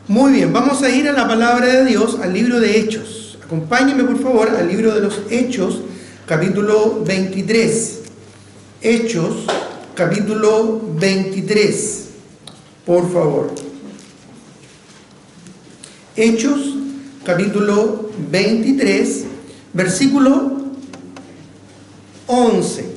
Muy bien, vamos a ir a la palabra de Dios, al libro de Hechos. Acompáñenme por favor al libro de los Hechos, capítulo 23. Hechos, capítulo 23, por favor. Hechos, capítulo 23, versículo 11.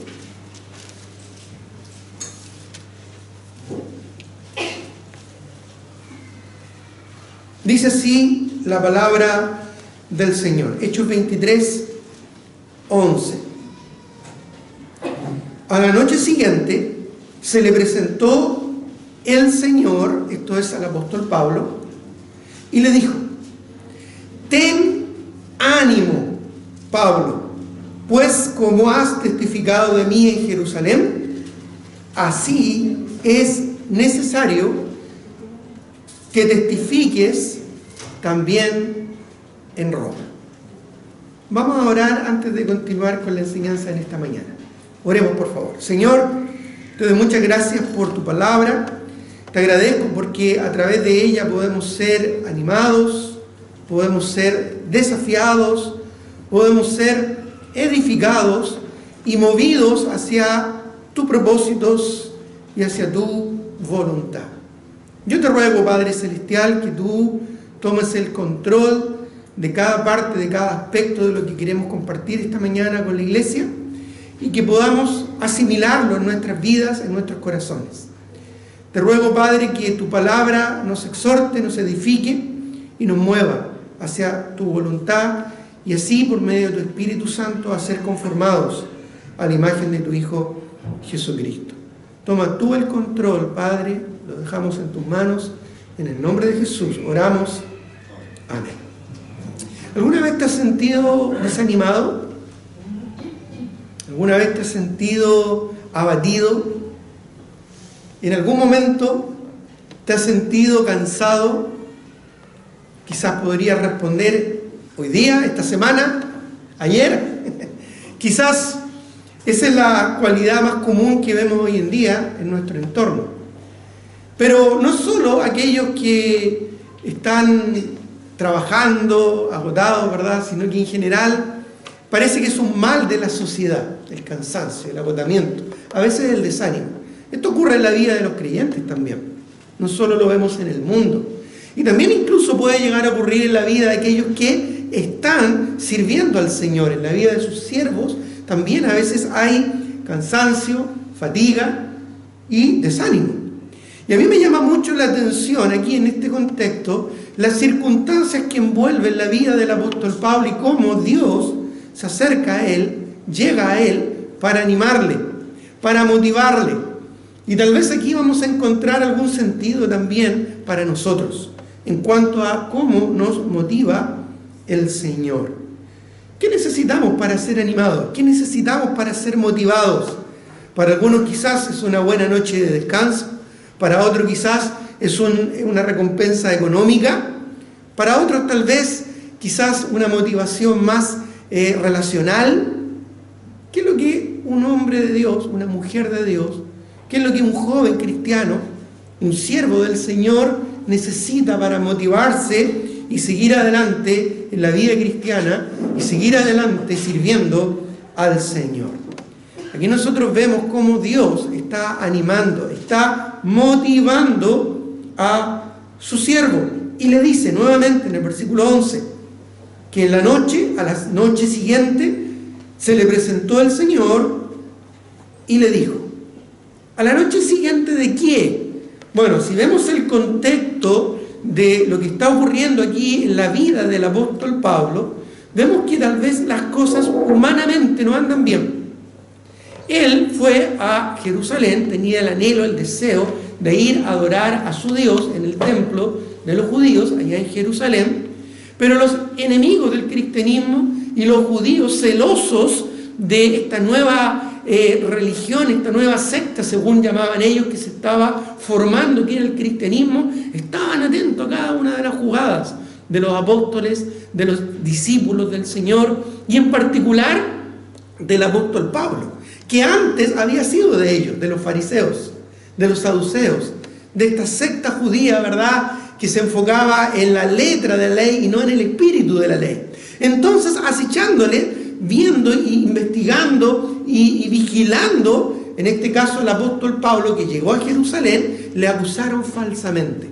Dice así la palabra del Señor. Hechos 23, 11. A la noche siguiente se le presentó el Señor, esto es al apóstol Pablo, y le dijo: ten ánimo, Pablo, pues como has testificado de mí en Jerusalén, así es necesario que testifiques también en Roma. Vamos a orar antes de continuar con la enseñanza en esta mañana. Oremos por favor. Señor, te doy muchas gracias por tu palabra. Te agradezco porque a través de ella podemos ser animados, podemos ser desafiados, podemos ser edificados y movidos hacia tus propósitos y hacia tu voluntad. Yo te ruego, Padre Celestial, que tú tomes el control de cada parte, de cada aspecto de lo que queremos compartir esta mañana con la iglesia y que podamos asimilarlo en nuestras vidas, en nuestros corazones. Te ruego, Padre, que tu palabra nos exhorte, nos edifique y nos mueva hacia tu voluntad y así, por medio de tu Espíritu Santo, a ser conformados a la imagen de tu Hijo Jesucristo. Toma tú el control, Padre, lo dejamos en tus manos. En el nombre de Jesús oramos. Amén. ¿Alguna vez te has sentido desanimado? ¿Alguna vez te has sentido abatido? ¿En algún momento te has sentido cansado? Quizás podrías responder hoy día, esta semana, ayer. Quizás esa es la cualidad más común que vemos hoy en día en nuestro entorno. Pero no solo aquellos que están trabajando, agotados, ¿verdad?, sino que en general parece que es un mal de la sociedad, el cansancio, el agotamiento, a veces el desánimo. Esto ocurre en la vida de los creyentes también, no solo lo vemos en el mundo. Y también incluso puede llegar a ocurrir en la vida de aquellos que están sirviendo al Señor, en la vida de sus siervos, también a veces hay cansancio, fatiga y desánimo. Y a mí me llama mucho la atención aquí en este contexto las circunstancias que envuelven la vida del apóstol Pablo y cómo Dios se acerca a él, llega a él para animarle, para motivarle. Y tal vez aquí vamos a encontrar algún sentido también para nosotros en cuanto a cómo nos motiva el Señor. ¿Qué necesitamos para ser animados? ¿Qué necesitamos para ser motivados? Para algunos quizás es una buena noche de descanso. Para otros quizás es una recompensa económica. Para otros tal vez quizás una motivación más relacional. ¿Qué es lo que un hombre de Dios, una mujer de Dios, qué es lo que un joven cristiano, un siervo del Señor necesita para motivarse y seguir adelante en la vida cristiana y seguir adelante sirviendo al Señor? Aquí nosotros vemos cómo Dios está animando, está motivando a su siervo. Y le dice nuevamente en el versículo 11, que en la noche, a la noche siguiente, se le presentó el Señor y le dijo. ¿A la noche siguiente de qué? Bueno, si vemos el contexto de lo que está ocurriendo aquí en la vida del apóstol Pablo, vemos que tal vez las cosas humanamente no andan bien. Él fue a Jerusalén, tenía el anhelo, el deseo de ir a adorar a su Dios en el templo de los judíos, allá en Jerusalén, pero los enemigos del cristianismo y los judíos celosos de esta nueva religión, esta nueva secta, según llamaban ellos, que se estaba formando, que era el cristianismo, estaban atentos a cada una de las jugadas de los apóstoles, de los discípulos del Señor, y en particular del apóstol Pablo, que antes había sido de ellos, de los fariseos, de los saduceos, de esta secta judía, ¿verdad?, que se enfocaba en la letra de la ley y no en el espíritu de la ley. Entonces, acechándole, viendo e investigando y vigilando, en este caso el apóstol Pablo, que llegó a Jerusalén, le acusaron falsamente.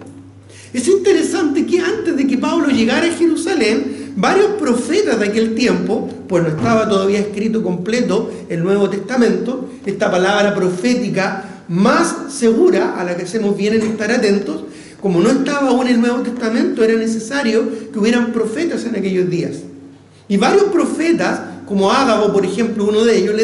Es interesante que antes de que Pablo llegara a Jerusalén, varios profetas de aquel tiempo, pues no estaba todavía escrito completo el Nuevo Testamento, esta palabra profética más segura a la que hacemos bien en estar atentos, como no estaba aún el Nuevo Testamento, era necesario que hubieran profetas en aquellos días. Y varios profetas, como Ágabo, por ejemplo, uno de ellos,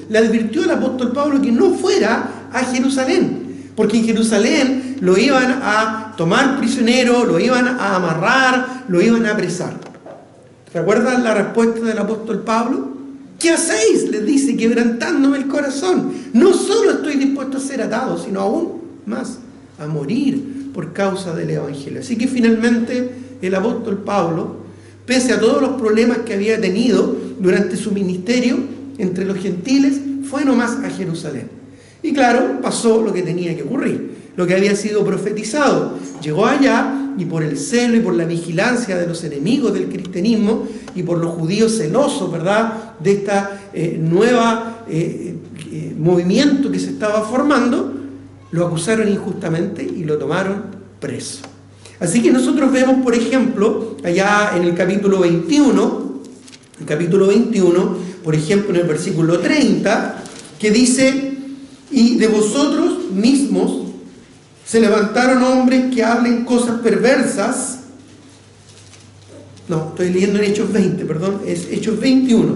le advirtió al apóstol Pablo que no fuera a Jerusalén, porque en Jerusalén lo iban a tomar prisionero, lo iban a amarrar, lo iban a apresar. ¿Recuerdan la respuesta del apóstol Pablo? ¿Qué hacéis?, les dice, quebrantándome el corazón. No solo estoy dispuesto a ser atado, sino aún más, a morir por causa del evangelio. Así que finalmente el apóstol Pablo, pese a todos los problemas que había tenido durante su ministerio entre los gentiles, fue nomás a Jerusalén. Y claro, pasó lo que tenía que ocurrir, lo que había sido profetizado. Llegó allá y por el celo y por la vigilancia de los enemigos del cristianismo y por los judíos celosos, ¿verdad?, de esta nueva movimiento que se estaba formando, lo acusaron injustamente y lo tomaron preso. Así que nosotros vemos, por ejemplo, allá en el capítulo 21, por ejemplo, en el versículo 30, que dice: y de vosotros mismos se levantaron hombres que hablen cosas perversas. No, estoy leyendo en Hechos 20, perdón, es Hechos 21.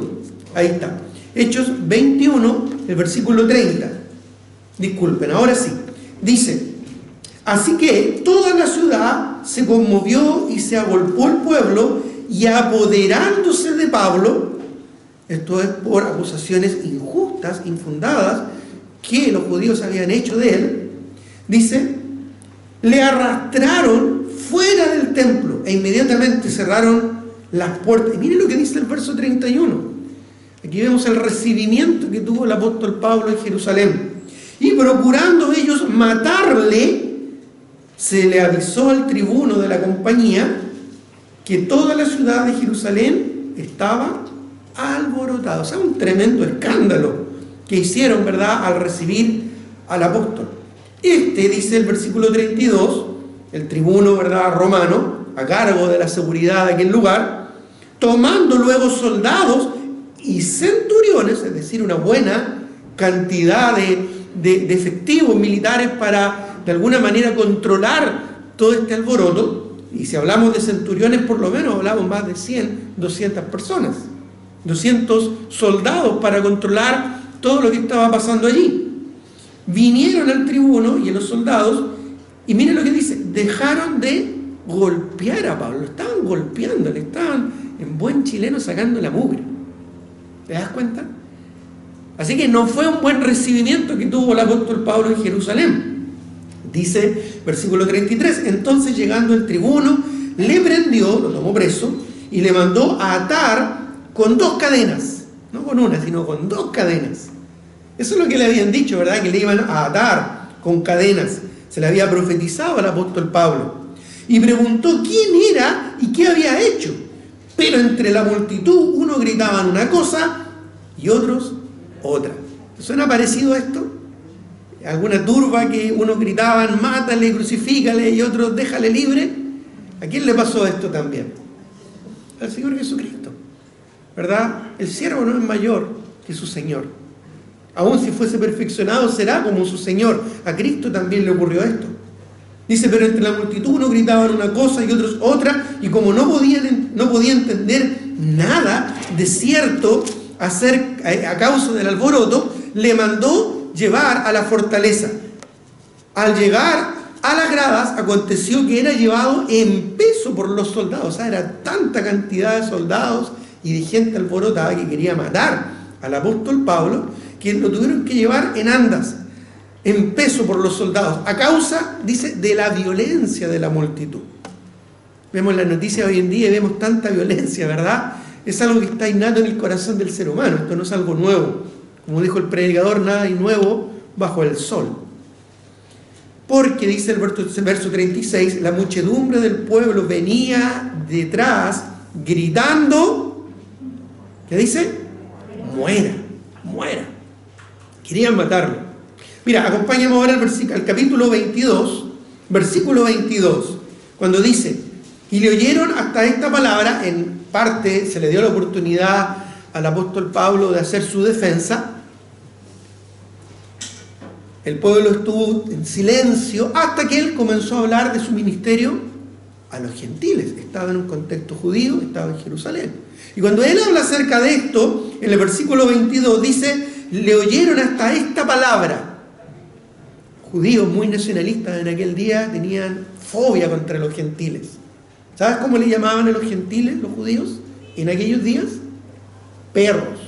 Ahí está. Hechos 21, el versículo 30. Disculpen, ahora sí. Dice: así que toda la ciudad se conmovió y se agolpó el pueblo, y apoderándose de Pablo, esto es por acusaciones injustas, infundadas, que los judíos habían hecho de él, dice, le arrastraron fuera del templo e inmediatamente cerraron las puertas. Y miren lo que dice el verso 31. Aquí vemos el recibimiento que tuvo el apóstol Pablo en Jerusalén. Y procurando ellos matarle, se le avisó al tribuno de la compañía que toda la ciudad de Jerusalén estaba alborotada. O sea, un tremendo escándalo que hicieron, ¿verdad?, al recibir al apóstol. Dice el versículo 32, el tribuno, ¿verdad?, romano, a cargo de la seguridad de aquel lugar, tomando luego soldados y centuriones, es decir, una buena cantidad de efectivos militares para, de alguna manera, controlar todo este alboroto. Y si hablamos de centuriones, por lo menos hablamos más de 100, 200 personas, 200 soldados para controlar todo lo que estaba pasando allí. Vinieron al tribuno y a los soldados, y miren lo que dice: dejaron de golpear a Pablo. Lo estaban golpeando, le estaban, en buen chileno, sacando la mugre. ¿Te das cuenta? Así que no fue un buen recibimiento que tuvo el apóstol Pablo en Jerusalén. Dice, versículo 33, entonces llegando el tribuno, le prendió, lo tomó preso, y le mandó a atar con 2 cadenas. No con una, sino con 2 cadenas. Eso es lo que le habían dicho, ¿verdad?, que le iban a atar con cadenas. Se le había profetizado al apóstol Pablo. Y preguntó quién era y qué había hecho. Pero entre la multitud, unos gritaban una cosa y otros otra. ¿Suena parecido a esto? ¿Alguna turba que unos gritaban, mátale, crucifícale, y otros, déjale libre? ¿A quién le pasó esto también? Al Señor Jesucristo, ¿verdad? El siervo no es mayor que su Señor. Aún si fuese perfeccionado, será como su Señor. A Cristo también le ocurrió esto. Dice, pero entre la multitud unos gritaban una cosa y otros otra, y como no podía entender nada de cierto a causa del alboroto, le mandó llevar a la fortaleza. Al llegar a las gradas, aconteció que era llevado en peso por los soldados. O sea, era tanta cantidad de soldados y de gente alborotada que quería matar al apóstol Pablo, que lo tuvieron que llevar en andas, en peso por los soldados, a causa, dice, de la violencia de la multitud. Vemos las noticias hoy en día y vemos tanta violencia, ¿verdad? Es algo que está innato en el corazón del ser humano. Esto no es algo nuevo. Como dijo el predicador, nada hay nuevo bajo el sol. porque dice el verso 36, la muchedumbre del pueblo venía detrás gritando, ¿qué dice? Muera, muera. Querían matarlo. Mira, acompáñame ahora al capítulo 22, versículo 22, cuando dice, y le oyeron hasta esta palabra. En parte se le dio la oportunidad al apóstol Pablo de hacer su defensa. El pueblo estuvo en silencio hasta que él comenzó a hablar de su ministerio a los gentiles. Estaba en un contexto judío, estaba en Jerusalén. Y cuando él habla acerca de esto, en el versículo 22 dice, le oyeron hasta esta palabra. Judíos muy nacionalistas en aquel día tenían fobia contra los gentiles. ¿Sabes cómo le llamaban a los gentiles, los judíos, en aquellos días? Perros.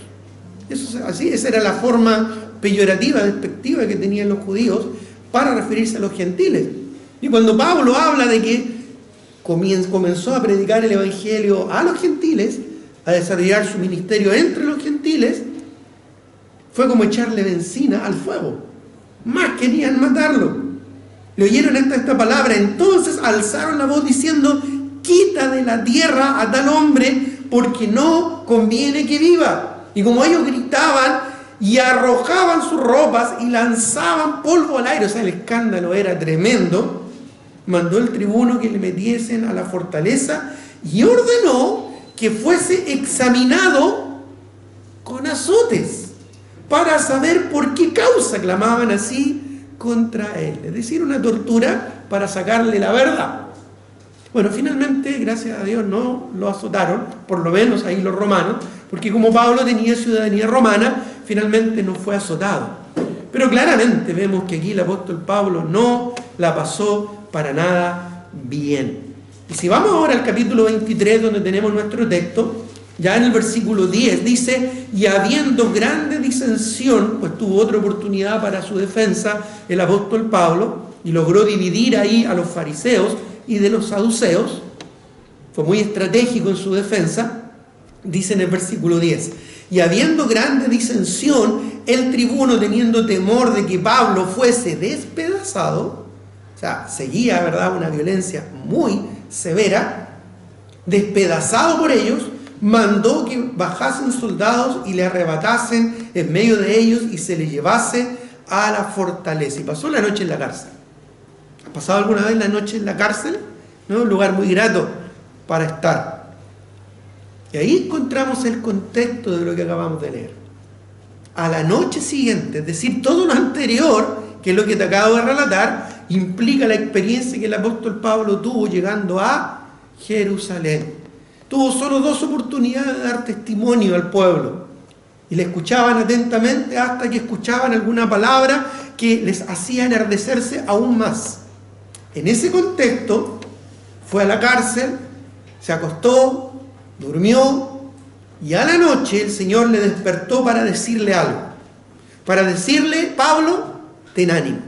Así, esa era la forma peyorativa, despectiva que tenían los judíos para referirse a los gentiles. Y cuando Pablo habla de que comenzó a predicar el evangelio a los gentiles, a desarrollar su ministerio entre los gentiles, fue como echarle benzina al fuego. Más querían matarlo. Le oyeron esta palabra, entonces alzaron la voz diciendo, quita de la tierra a tal hombre, porque no conviene que viva. Y como ellos gritaban y arrojaban sus ropas y lanzaban polvo al aire, o sea, el escándalo era tremendo, mandó el tribuno que le metiesen a la fortaleza y ordenó que fuese examinado con azotes para saber por qué causa clamaban así contra él. Es decir, una tortura para sacarle la verdad. Bueno, finalmente, gracias a Dios, no lo azotaron, por lo menos ahí los romanos, porque como Pablo tenía ciudadanía romana, finalmente no fue azotado. Pero claramente vemos que aquí el apóstol Pablo no la pasó para nada bien. Y si vamos ahora al capítulo 23, donde tenemos nuestro texto, ya en el versículo 10 dice, y habiendo grande disensión, pues tuvo otra oportunidad para su defensa el apóstol Pablo, y logró dividir ahí a los fariseos y de los saduceos, fue muy estratégico en su defensa. Dice en el versículo 10, y habiendo grande disensión, el tribuno, teniendo temor de que Pablo fuese despedazado, o sea, seguía, ¿verdad?, una violencia muy severa, despedazado por ellos, mandó que bajasen soldados y le arrebatasen en medio de ellos y se le llevase a la fortaleza. Y pasó la noche en la cárcel. ¿Has pasado alguna vez la noche en la cárcel? ¿No? Un lugar muy grato para estar. Y ahí encontramos el contexto de lo que acabamos de leer. A la noche siguiente, es decir, todo lo anterior, que es lo que te acabo de relatar, implica la experiencia que el apóstol Pablo tuvo llegando a Jerusalén. Tuvo solo 2 oportunidades de dar testimonio al pueblo. Y le escuchaban atentamente hasta que escuchaban alguna palabra que les hacía enardecerse aún más. En ese contexto, fue a la cárcel, se acostó, durmió, y a la noche el Señor le despertó para decirle algo. Para decirle, Pablo, ten ánimo.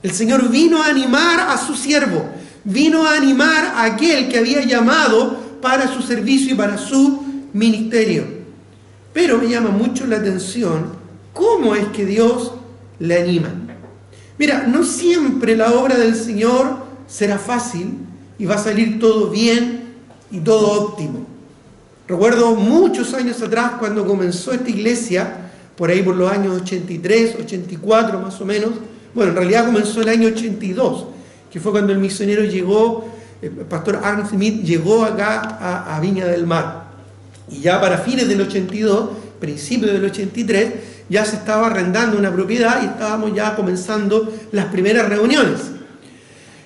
El Señor vino a animar a su siervo, vino a animar a aquel que había llamado para su servicio y para su ministerio. Pero me llama mucho la atención cómo es que Dios le anima. Mira, no siempre la obra del Señor será fácil y va a salir todo bien y todo óptimo. Recuerdo muchos años atrás cuando comenzó esta iglesia, por ahí por los años 83, 84 más o menos. Bueno, en realidad comenzó el año 82, que fue cuando el misionero llegó, el pastor Arnold Smith llegó acá a Viña del Mar. Y ya para fines del 82, principios del 83, ya se estaba arrendando una propiedad y estábamos ya comenzando las primeras reuniones.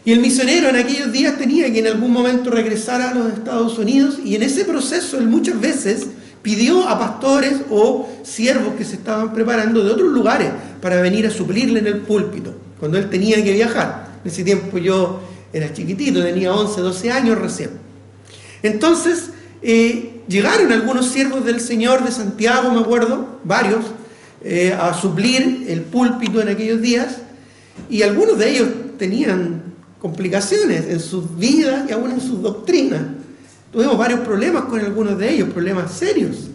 Y el misionero en aquellos días tenía que en algún momento regresar a los Estados Unidos, y en ese proceso él muchas veces pidió a pastores o siervos que se estaban preparando de otros lugares para venir a suplirle en el púlpito, cuando él tenía que viajar. En ese tiempo yo era chiquitito, tenía 11, 12 años recién. Entonces llegaron algunos siervos del Señor de Santiago, me acuerdo, varios, a suplir el púlpito en aquellos días, y algunos de ellos tenían complicaciones en sus vidas y aún en sus doctrinas. Tuvimos varios problemas con algunos de ellos, problemas serios.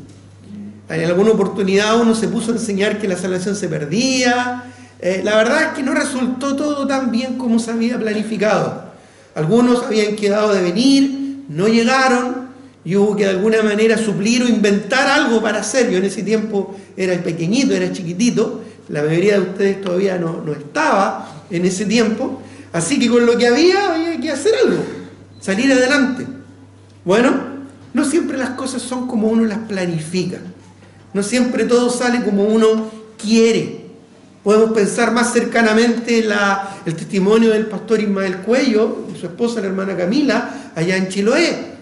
En alguna oportunidad uno se puso a enseñar que la salvación se perdía, La verdad es que no resultó todo tan bien como se había planificado. Algunos habían quedado de venir, no llegaron, y hubo que de alguna manera suplir o inventar algo para hacer. Yo en ese tiempo era pequeñito, era chiquitito, la mayoría de ustedes todavía no estaba en ese tiempo, así que con lo que había que hacer algo, salir adelante. Bueno, no siempre las cosas son como uno las planifica, no siempre todo sale como uno quiere. Podemos pensar más cercanamente el testimonio del pastor Ismael Cuello y su esposa, la hermana Camila, allá en Chiloé.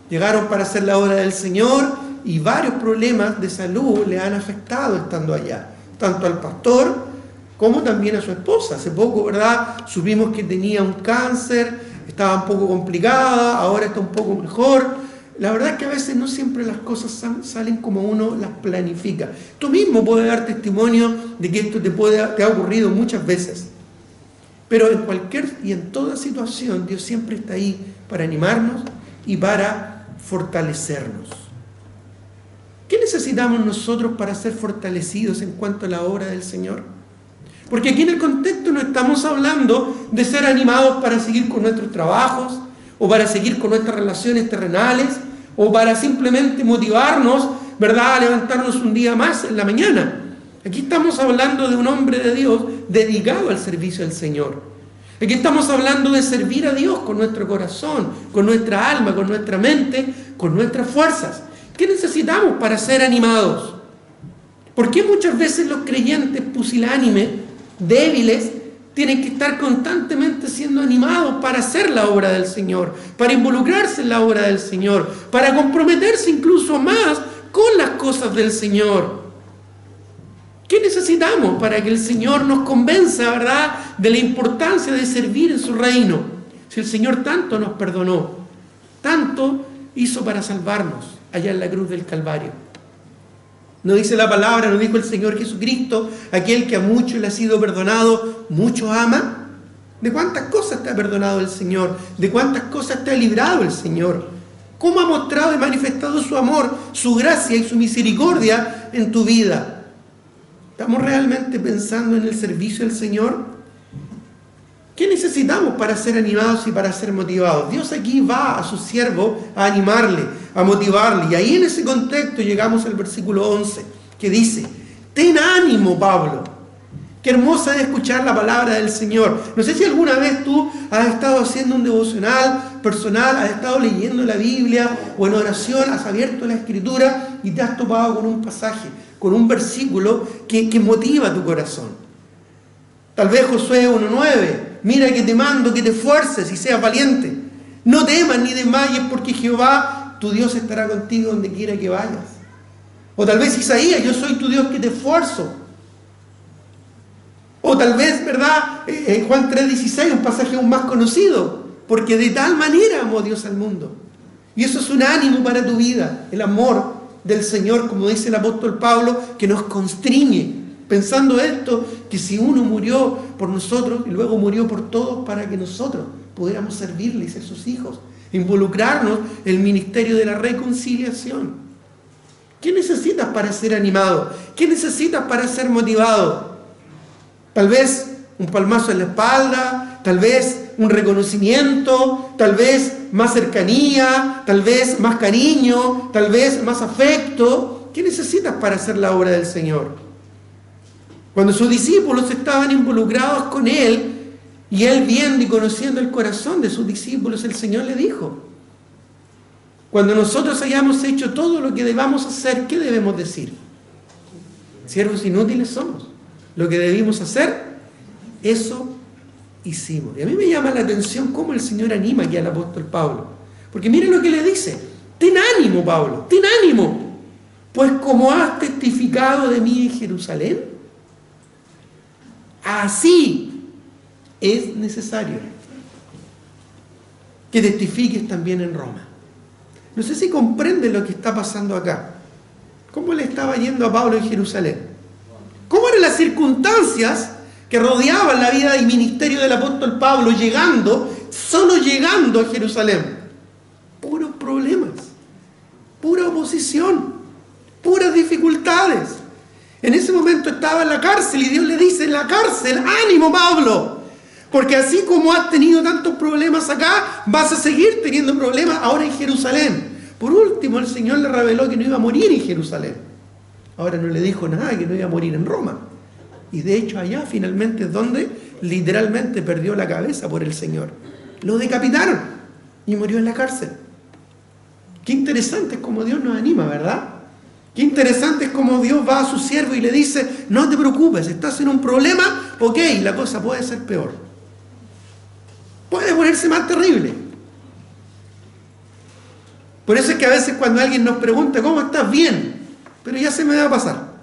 Llegaron para hacer la obra del Señor y varios problemas de salud le han afectado estando allá, tanto al pastor como también a su esposa. Hace poco, ¿verdad?, supimos que tenía un cáncer, estaba un poco complicada, ahora está un poco mejor. La verdad es que a veces no siempre las cosas salen como uno las planifica. Tú mismo puedes dar testimonio de que esto te ha ocurrido muchas veces. Pero en cualquier y en toda situación, Dios siempre está ahí para animarnos y para fortalecernos. ¿Qué necesitamos nosotros para ser fortalecidos en cuanto a la obra del Señor? Porque aquí en el contexto no estamos hablando de ser animados para seguir con nuestros trabajos, o para seguir con nuestras relaciones terrenales, o para simplemente motivarnos, ¿verdad?, a levantarnos un día más en la mañana. Aquí estamos hablando de un hombre de Dios dedicado al servicio del Señor. Aquí estamos hablando de servir a Dios con nuestro corazón, con nuestra alma, con nuestra mente, con nuestras fuerzas. ¿Qué necesitamos para ser animados? ¿Por qué muchas veces los creyentes pusilánimes, débiles, tienen que estar constantemente siendo animados para hacer la obra del Señor, para involucrarse en la obra del Señor, para comprometerse incluso más con las cosas del Señor? ¿Qué necesitamos para que el Señor nos convenza, ¿verdad?, de la importancia de servir en su reino? Si el Señor tanto nos perdonó, tanto hizo para salvarnos allá en la cruz del Calvario. ¿No dice la palabra, no dijo el Señor Jesucristo, aquel que a muchos le ha sido perdonado, mucho ama? ¿De cuántas cosas te ha perdonado el Señor? ¿De cuántas cosas te ha librado el Señor? ¿Cómo ha mostrado y manifestado su amor, su gracia y su misericordia en tu vida? ¿Estamos realmente pensando en el servicio del Señor? ¿Qué necesitamos para ser animados y para ser motivados? Dios aquí va a su siervo a animarle, a motivarle. Y ahí en ese contexto llegamos al versículo 11, que dice: ten ánimo, Pablo. Qué hermosa es escuchar la palabra del Señor. No sé si alguna vez tú has estado haciendo un devocional personal, has estado leyendo la Biblia o en oración, has abierto la Escritura y te has topado con un pasaje, con un versículo que motiva tu corazón. Tal vez Josué 1:9, mira que te mando que te esfuerces y seas valiente. No temas ni desmayes, porque Jehová, tu Dios, estará contigo donde quiera que vayas. O tal vez Isaías, yo soy tu Dios que te esfuerzo. O tal vez, ¿verdad?, Juan 3:16, un pasaje aún más conocido, porque de tal manera amó Dios al mundo. Y eso es un ánimo para tu vida, el amor del Señor, como dice el apóstol Pablo, que nos constriñe. Pensando esto, que si uno murió por nosotros y luego murió por todos para que nosotros pudiéramos servirle y ser sus hijos, involucrarnos en el ministerio de la reconciliación. ¿Qué necesitas para ser animado? ¿Qué necesitas para ser motivado? Tal vez un palmazo en la espalda, tal vez un reconocimiento, tal vez más cercanía, tal vez más cariño, tal vez más afecto. ¿Qué necesitas para hacer la obra del Señor? Cuando sus discípulos estaban involucrados con Él, y Él viendo y conociendo el corazón de sus discípulos, el Señor le dijo: cuando nosotros hayamos hecho todo lo que debamos hacer, ¿qué debemos decir? Siervos inútiles somos. Lo que debimos hacer, eso hicimos. Y a mí me llama la atención cómo el Señor anima aquí al apóstol Pablo. Porque miren lo que le dice: ten ánimo, Pablo, ten ánimo, pues como has testificado de mí en Jerusalén, así es necesario que testifiques también en Roma. No sé si comprenden lo que está pasando acá. ¿Cómo le estaba yendo a Pablo en Jerusalén? ¿Cómo eran las circunstancias que rodeaban la vida y ministerio del apóstol Pablo solo llegando a Jerusalén? Puros problemas, pura oposición, puras dificultades. En ese momento estaba en la cárcel y Dios le dice en la cárcel: ánimo, Pablo, porque así como has tenido tantos problemas acá, vas a seguir teniendo problemas ahora en Jerusalén. Por último, el Señor le reveló que no iba a morir en Jerusalén. Ahora no le dijo nada, que no iba a morir en Roma. Y de hecho allá finalmente es donde literalmente perdió la cabeza por el Señor. Lo decapitaron y murió en la cárcel. Qué interesante es como Dios nos anima, ¿verdad? Qué interesante es como Dios va a su siervo y le dice: no te preocupes, estás en un problema, ok, la cosa puede ser peor. Puede ponerse más terrible. Por eso es que a veces cuando alguien nos pregunta: ¿cómo estás? Bien, pero ya se me va a pasar.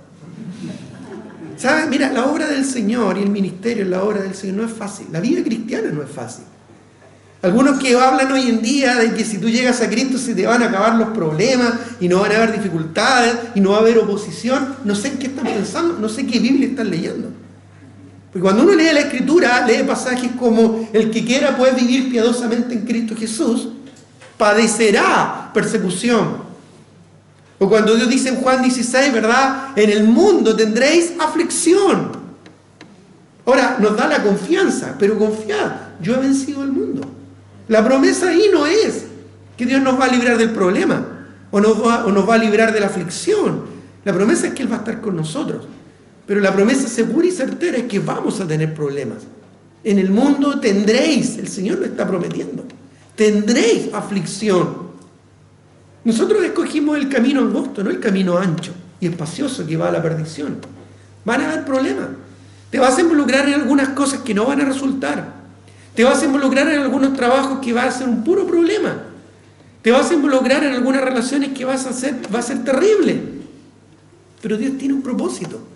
¿Sabes? Mira, la obra del Señor y el ministerio en la obra del Señor no es fácil. La vida cristiana no es fácil. Algunos que hablan hoy en día de que si tú llegas a Cristo se te van a acabar los problemas y no van a haber dificultades y no va a haber oposición, no sé en qué están pensando, no sé qué Biblia están leyendo. Porque cuando uno lee la Escritura, lee pasajes como: el que quiera puede vivir piadosamente en Cristo Jesús, padecerá persecución. O cuando Dios dice en Juan 16, ¿verdad? En el mundo tendréis aflicción. Ahora, nos da la confianza, pero confiad, yo he vencido el mundo. La promesa ahí no es que Dios nos va a librar del problema o nos va a librar de la aflicción. La promesa es que Él va a estar con nosotros. Pero la promesa segura y certera es que vamos a tener problemas. En el mundo tendréis, el Señor lo está prometiendo, tendréis aflicción. Nosotros escogimos el camino angosto, no el camino ancho y espacioso que va a la perdición. Van a haber problemas. Te vas a involucrar en algunas cosas que no van a resultar. Te vas a involucrar en algunos trabajos que va a ser un puro problema. Te vas a involucrar en algunas relaciones que va a ser terrible. Pero Dios tiene un propósito.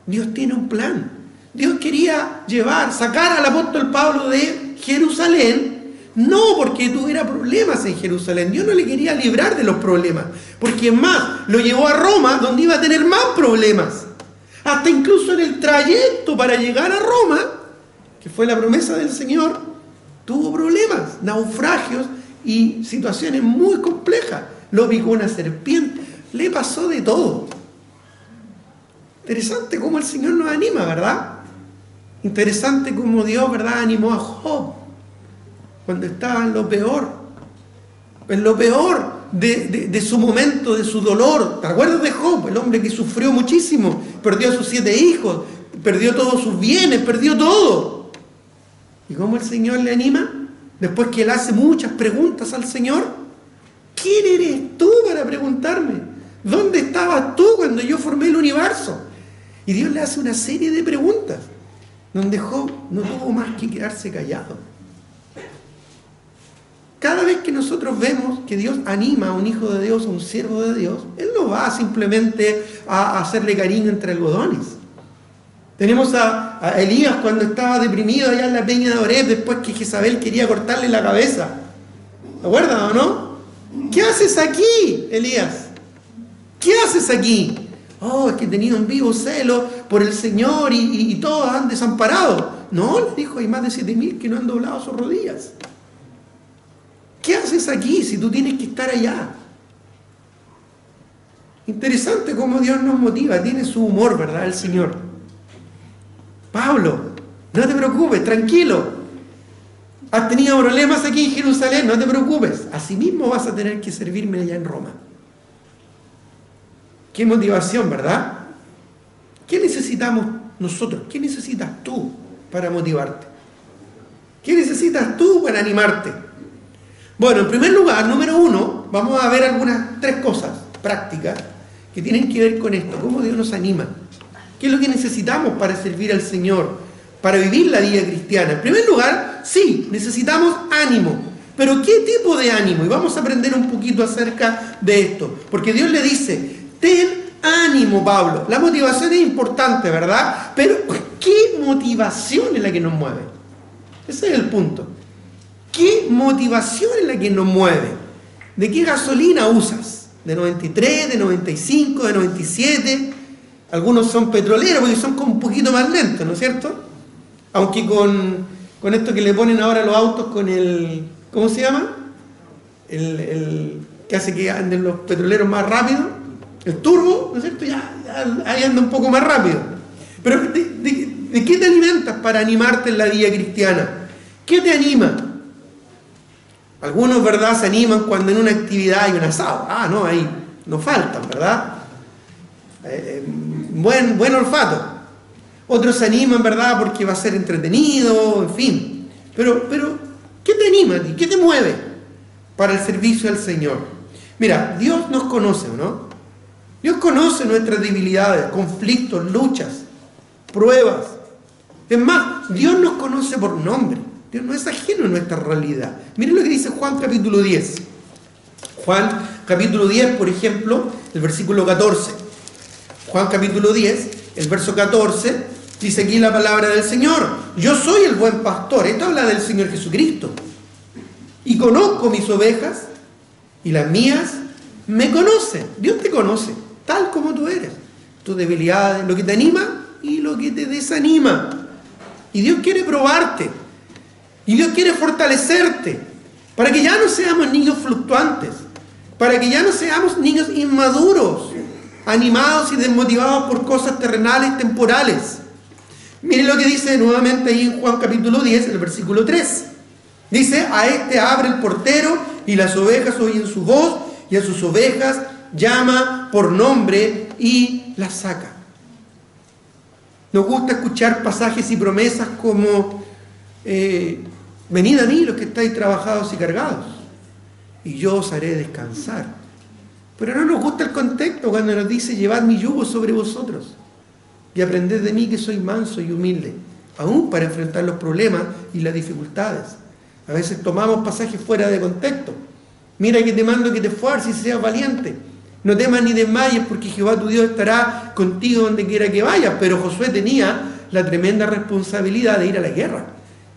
Dios tiene un plan. Dios quería sacar al apóstol Pablo de Jerusalén, no porque tuviera problemas en Jerusalén. Dios no le quería librar de los problemas, porque más, lo llevó a Roma, donde iba a tener más problemas. Hasta incluso en el trayecto para llegar a Roma, que fue la promesa del Señor, tuvo problemas, naufragios y situaciones muy complejas. Lo picó una serpiente, le pasó de todo. Interesante cómo el Señor nos anima, ¿verdad? Interesante cómo Dios, ¿verdad?, animó a Job cuando estaba en lo peor de su momento, de su dolor. ¿Te acuerdas de Job? El hombre que sufrió muchísimo, perdió a sus 7 hijos, perdió todos sus bienes, perdió todo. ¿Y cómo el Señor le anima? Después que él hace muchas preguntas al Señor: ¿quién eres tú para preguntarme? ¿Dónde estabas tú cuando yo formé el universo? Y Dios le hace una serie de preguntas, donde Job no tuvo más que quedarse callado. Cada vez que nosotros vemos que Dios anima a un hijo de Dios, a un siervo de Dios, Él no va simplemente a hacerle cariño entre algodones. Tenemos a Elías cuando estaba deprimido allá en la peña de Oreb, después que Jezabel quería cortarle la cabeza. ¿Te acuerdas o no? ¿Qué haces aquí, Elías? ¿Qué haces aquí? Oh, es que he tenido un vivo celo por el Señor y todos han desamparado. No, le dijo: hay más de 7.000 que no han doblado sus rodillas. ¿Qué haces aquí si tú tienes que estar allá? Interesante cómo Dios nos motiva, tiene su humor, ¿verdad?, el Señor. Pablo, no te preocupes, tranquilo. Has tenido problemas aquí en Jerusalén, no te preocupes. Asimismo vas a tener que servirme allá en Roma. Qué motivación, ¿verdad? ¿Qué necesitamos nosotros? ¿Qué necesitas tú para motivarte? ¿Qué necesitas tú para animarte? Bueno, en primer lugar, número 1, vamos a ver algunas 3 cosas prácticas que tienen que ver con esto, cómo Dios nos anima. ¿Qué es lo que necesitamos para servir al Señor, para vivir la vida cristiana? En primer lugar, sí, necesitamos ánimo. Pero ¿qué tipo de ánimo? Y vamos a aprender un poquito acerca de esto. Porque Dios le dice: ten ánimo, Pablo. La motivación es importante, ¿verdad? Pero ¿qué motivación es la que nos mueve? Ese es el punto. ¿Qué motivación es la que nos mueve? ¿De qué gasolina usas? ¿De 93, de 95, de 97? Algunos son petroleros porque son como un poquito más lentos, ¿no es cierto? Aunque con esto que le ponen ahora a los autos con el... ¿Cómo se llama? El que hace que anden los petroleros más rápido. El turbo, ¿no es cierto? Ya ahí anda un poco más rápido. Pero ¿de qué te alimentas para animarte en la vida cristiana? ¿Qué te anima? Algunos, ¿verdad?, se animan cuando en una actividad hay un asado. No, ahí no faltan, ¿verdad? Buen olfato. Otros se animan, ¿verdad?, porque va a ser entretenido, en fin. Pero ¿qué te anima a ti? ¿Qué te mueve para el servicio al Señor? Mira, Dios nos conoce, ¿no? Dios conoce nuestras debilidades, conflictos, luchas, pruebas. Es más, Dios nos conoce por nombre. Dios no es ajeno a nuestra realidad. Miren lo que dice Juan capítulo 10. Juan capítulo 10, por ejemplo, el versículo 14. Juan capítulo 10, el verso 14, dice aquí la palabra del Señor. Yo soy el buen pastor. Esto habla del Señor Jesucristo. Y conozco mis ovejas y las mías me conocen. Dios te conoce, tal como tú eres. Tus debilidades, lo que te anima y lo que te desanima. Y Dios quiere probarte. Y Dios quiere fortalecerte para que ya no seamos niños fluctuantes, para que ya no seamos niños inmaduros, animados y desmotivados por cosas terrenales, temporales. Miren lo que dice nuevamente ahí en Juan capítulo 10, el versículo 3. Dice, a este abre el portero y las ovejas oyen su voz y a sus ovejas llama por nombre y las saca. Nos gusta escuchar pasajes y promesas como venid a mí los que estáis trabajados y cargados y yo os haré descansar. Pero no nos gusta el contexto cuando nos dice llevad mi yugo sobre vosotros y aprended de mí que soy manso y humilde, aún para enfrentar los problemas y las dificultades. A veces tomamos pasajes fuera de contexto. Mira que te mando que te esfuerces y seas valiente. No temas ni desmayes porque Jehová tu Dios estará contigo donde quiera que vayas. Pero Josué tenía la tremenda responsabilidad de ir a la guerra,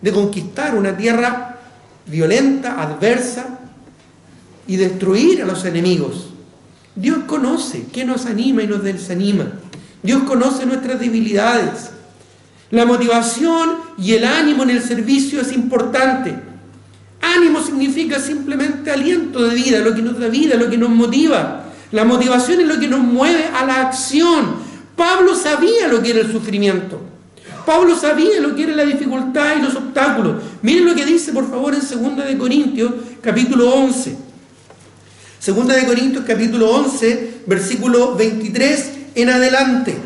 de conquistar una tierra violenta, adversa y destruir a los enemigos. Dios conoce qué nos anima y nos desanima. Dios conoce nuestras debilidades. La motivación y el ánimo en el servicio es importante. Ánimo significa simplemente aliento de vida, lo que nos da vida, lo que nos motiva. La motivación es lo que nos mueve a la acción. Pablo sabía lo que era el sufrimiento. Pablo sabía lo que era la dificultad y los obstáculos. Miren lo que dice, por favor, en 2 de Corintios, capítulo 11. 2 de Corintios, capítulo 11, versículo 23 en adelante.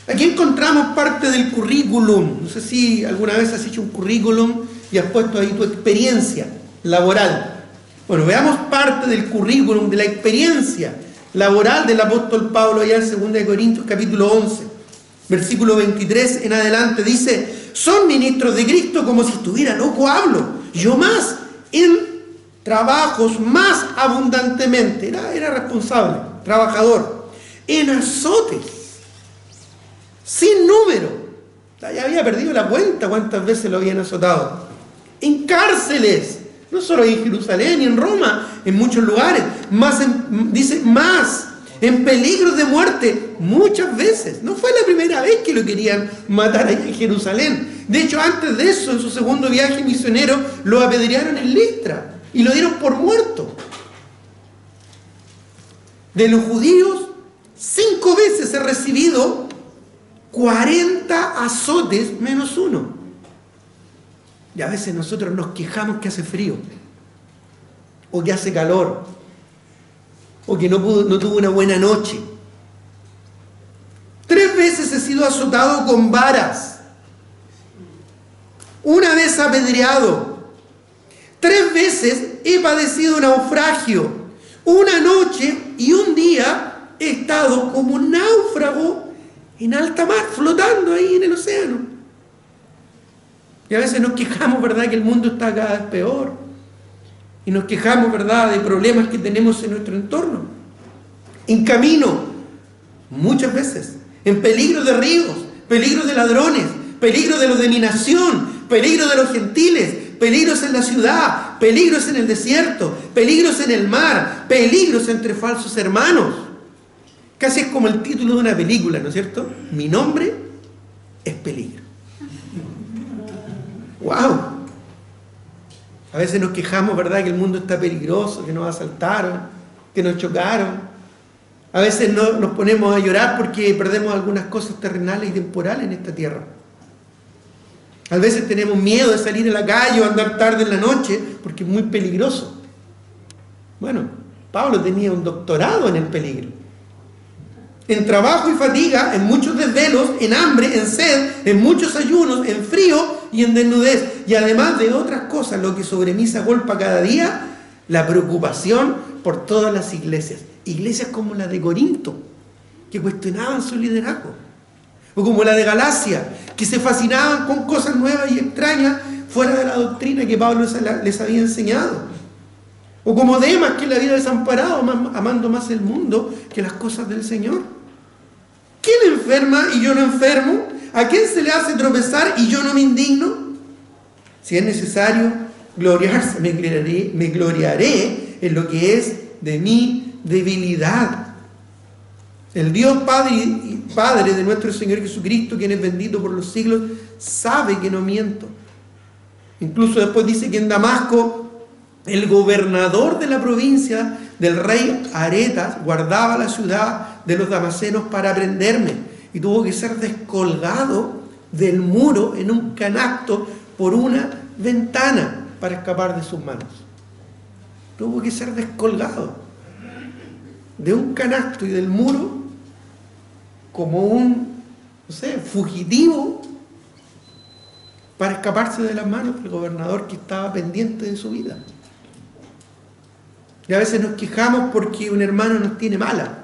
Aquí encontramos parte del currículum. No sé si alguna vez has hecho un currículum y has puesto ahí tu experiencia laboral. Bueno, veamos parte del currículum, de la experiencia laboral del apóstol Pablo allá en 2 de Corintios capítulo 11, versículo 23 en adelante. Dice, son ministros de Cristo como si estuviera loco hablo. Yo más, en trabajos más abundantemente. Era responsable, trabajador. En azotes, sin número. Ya había perdido la cuenta cuántas veces lo habían azotado. En cárceles, no solo en Jerusalén y en Roma, en muchos lugares. Dice más, en peligros de muerte, muchas veces. No fue la primera vez que lo querían matar ahí en Jerusalén. De hecho, antes de eso, en su segundo viaje misionero, lo apedrearon en Listra y lo dieron por muerto. De los judíos, 5 veces he recibido 40 azotes menos uno. Y a veces nosotros nos quejamos que hace frío, o que hace calor, o que no tuvo una buena noche. 3 veces he sido azotado con varas, 1 vez apedreado, 3 veces he padecido naufragio, 1 noche y 1 día he estado como un náufrago en alta mar, flotando ahí en el océano. Y a veces nos quejamos, ¿verdad?, que el mundo está cada vez peor. Y nos quejamos, ¿verdad?, de problemas que tenemos en nuestro entorno. En camino, muchas veces, en peligro de ríos, peligro de ladrones, peligro de los de mi nación, peligro de los gentiles, peligros en la ciudad, peligros en el desierto, peligros en el mar, peligros entre falsos hermanos. Casi es como el título de una película, ¿no es cierto? Mi nombre es peligro. ¡Wow! A veces nos quejamos, ¿verdad?, que el mundo está peligroso, que nos asaltaron, que nos chocaron. A veces nos ponemos a llorar porque perdemos algunas cosas terrenales y temporales en esta tierra. A veces tenemos miedo de salir a la calle o andar tarde en la noche porque es muy peligroso. Bueno, Pablo tenía un doctorado en el peligro. En trabajo y fatiga, en muchos desvelos, en hambre, en sed, en muchos ayunos, en frío y en desnudez. Y además de otras cosas, lo que sobre mí se agolpa cada día, la preocupación por todas las iglesias. Iglesias como la de Corinto, que cuestionaban su liderazgo. O como la de Galacia, que se fascinaban con cosas nuevas y extrañas fuera de la doctrina que Pablo les había enseñado. O como Demas, que la vida desamparado, amando más el mundo que las cosas del Señor. ¿Quién enferma y yo no enfermo? ¿A quién se le hace tropezar y yo no me indigno? Si es necesario gloriarse, me gloriaré en lo que es de mi debilidad. El Dios Padre de nuestro Señor Jesucristo, quien es bendito por los siglos, sabe que no miento. Incluso después dice que en Damasco el gobernador de la provincia del rey Aretas guardaba la ciudad de los damasenos para prenderme y tuvo que ser descolgado del muro en un canasto por una ventana para escapar de sus manos. Tuvo que ser descolgado de un canasto y del muro como un, fugitivo para escaparse de las manos del gobernador que estaba pendiente de su vida. Y a veces nos quejamos porque un hermano nos tiene mala,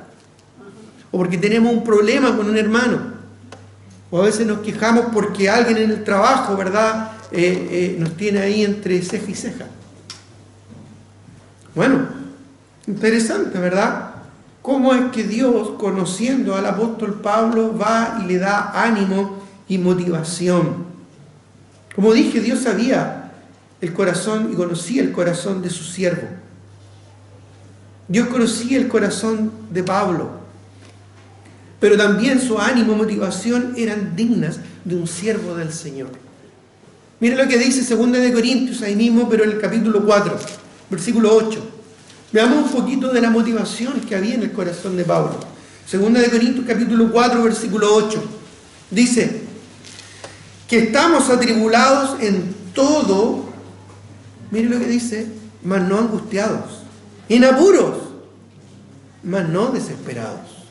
o porque tenemos un problema con un hermano, o a veces nos quejamos porque alguien en el trabajo, ¿verdad?, nos tiene ahí entre ceja y ceja. Bueno, interesante, ¿verdad? Cómo es que Dios, conociendo al apóstol Pablo, va y le da ánimo y motivación. Como dije, Dios sabía el corazón y conocía el corazón de su siervo. Dios conocía el corazón de Pablo, pero también su ánimo y motivación eran dignas de un siervo del Señor. Mire lo que dice 2 de Corintios, ahí mismo, pero en el capítulo 4, versículo 8. Veamos un poquito de la motivación que había en el corazón de Pablo. 2 de Corintios, capítulo 4, versículo 8. Dice que estamos atribulados en todo, mire lo que dice, mas no angustiados, en apuros, mas no desesperados.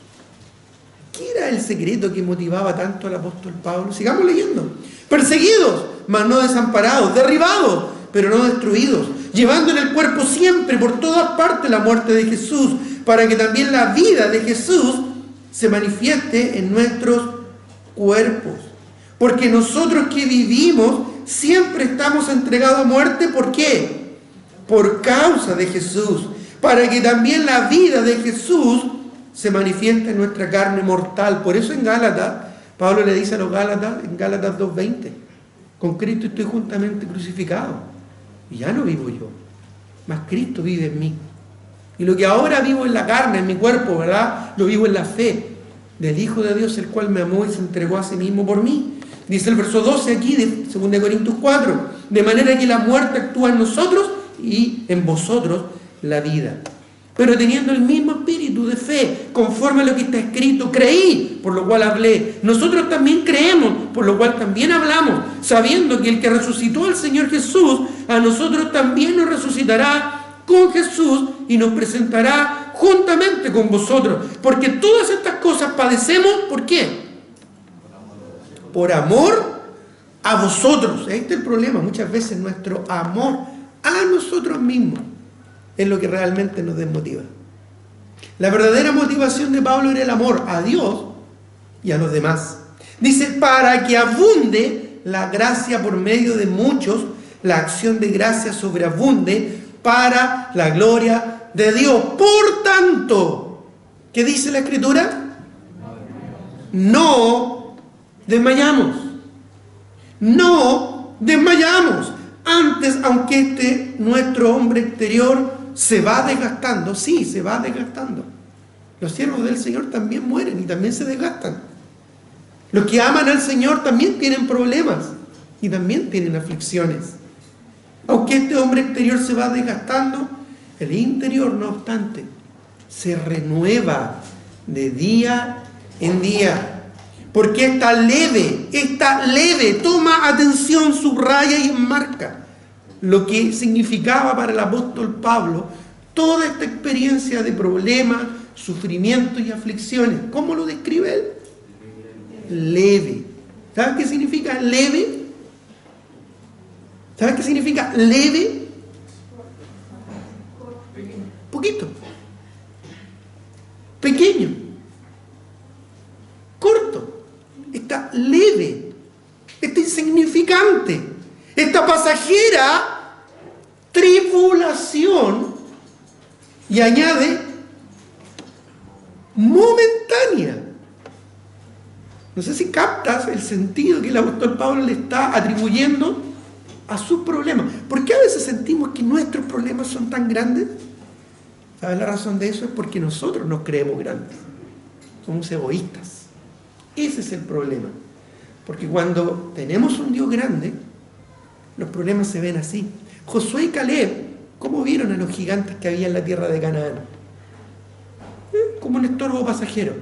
¿Qué era el secreto que motivaba tanto al apóstol Pablo? Sigamos leyendo. Perseguidos, mas no desamparados, derribados, pero no destruidos, llevando en el cuerpo siempre por todas partes la muerte de Jesús, para que también la vida de Jesús se manifieste en nuestros cuerpos. Porque nosotros que vivimos siempre estamos entregados a muerte. ¿Por qué? Por causa de Jesús, para que también la vida de Jesús se manifieste en nuestra carne mortal. Por eso en Gálatas, Pablo le dice a los Gálatas, en Gálatas 2:20, con Cristo estoy juntamente crucificado, y ya no vivo yo, mas Cristo vive en mí. Y lo que ahora vivo en la carne, en mi cuerpo, ¿verdad?, lo vivo en la fe del Hijo de Dios, el cual me amó y se entregó a sí mismo por mí. Dice el verso 12 aquí de 2 Corintios 4, de manera que la muerte actúa en nosotros y en vosotros la vida. Pero teniendo el mismo espíritu de fe, conforme a lo que está escrito, creí, por lo cual hablé. Nosotros también creemos, por lo cual también hablamos, sabiendo que el que resucitó al Señor Jesús, a nosotros también nos resucitará con Jesús y nos presentará juntamente con vosotros. Porque todas estas cosas padecemos, ¿por qué? Por amor a vosotros. Este es el problema. Muchas veces nuestro amor a nosotros mismos es lo que realmente nos desmotiva. La verdadera motivación de Pablo era el amor a Dios y a los demás. Dice, para que abunde la gracia por medio de muchos, la acción de gracia sobreabunde para la gloria de Dios. Por tanto, ¿qué dice la Escritura? No desmayamos. No desmayamos. Antes, aunque nuestro hombre exterior se va desgastando, sí, se va desgastando. Los siervos del Señor también mueren y también se desgastan. Los que aman al Señor también tienen problemas y también tienen aflicciones. Aunque este hombre exterior se va desgastando, el interior, no obstante, se renueva de día en día. Porque está leve, toma atención, subraya y enmarca lo que significaba para el apóstol Pablo toda esta experiencia de problemas, sufrimientos y aflicciones. ¿Cómo lo describe él? Leve. ¿Sabes qué significa leve? ¿Sabes qué significa leve? Poquito. Pequeño. Corto. Está leve. Está insignificante. Esta pasajera tribulación, y añade momentánea. No sé si captas el sentido que el apóstol Pablo le está atribuyendo a sus problemas. ¿Por qué a veces sentimos que nuestros problemas son tan grandes? ¿Sabes la razón de eso? Es porque nosotros nos creemos grandes. Somos egoístas. Ese es el problema. Porque cuando tenemos un Dios grande, los problemas se ven así. Josué y Caleb, ¿cómo vieron a los gigantes que había en la tierra de Canaán? Como un estorbo pasajero.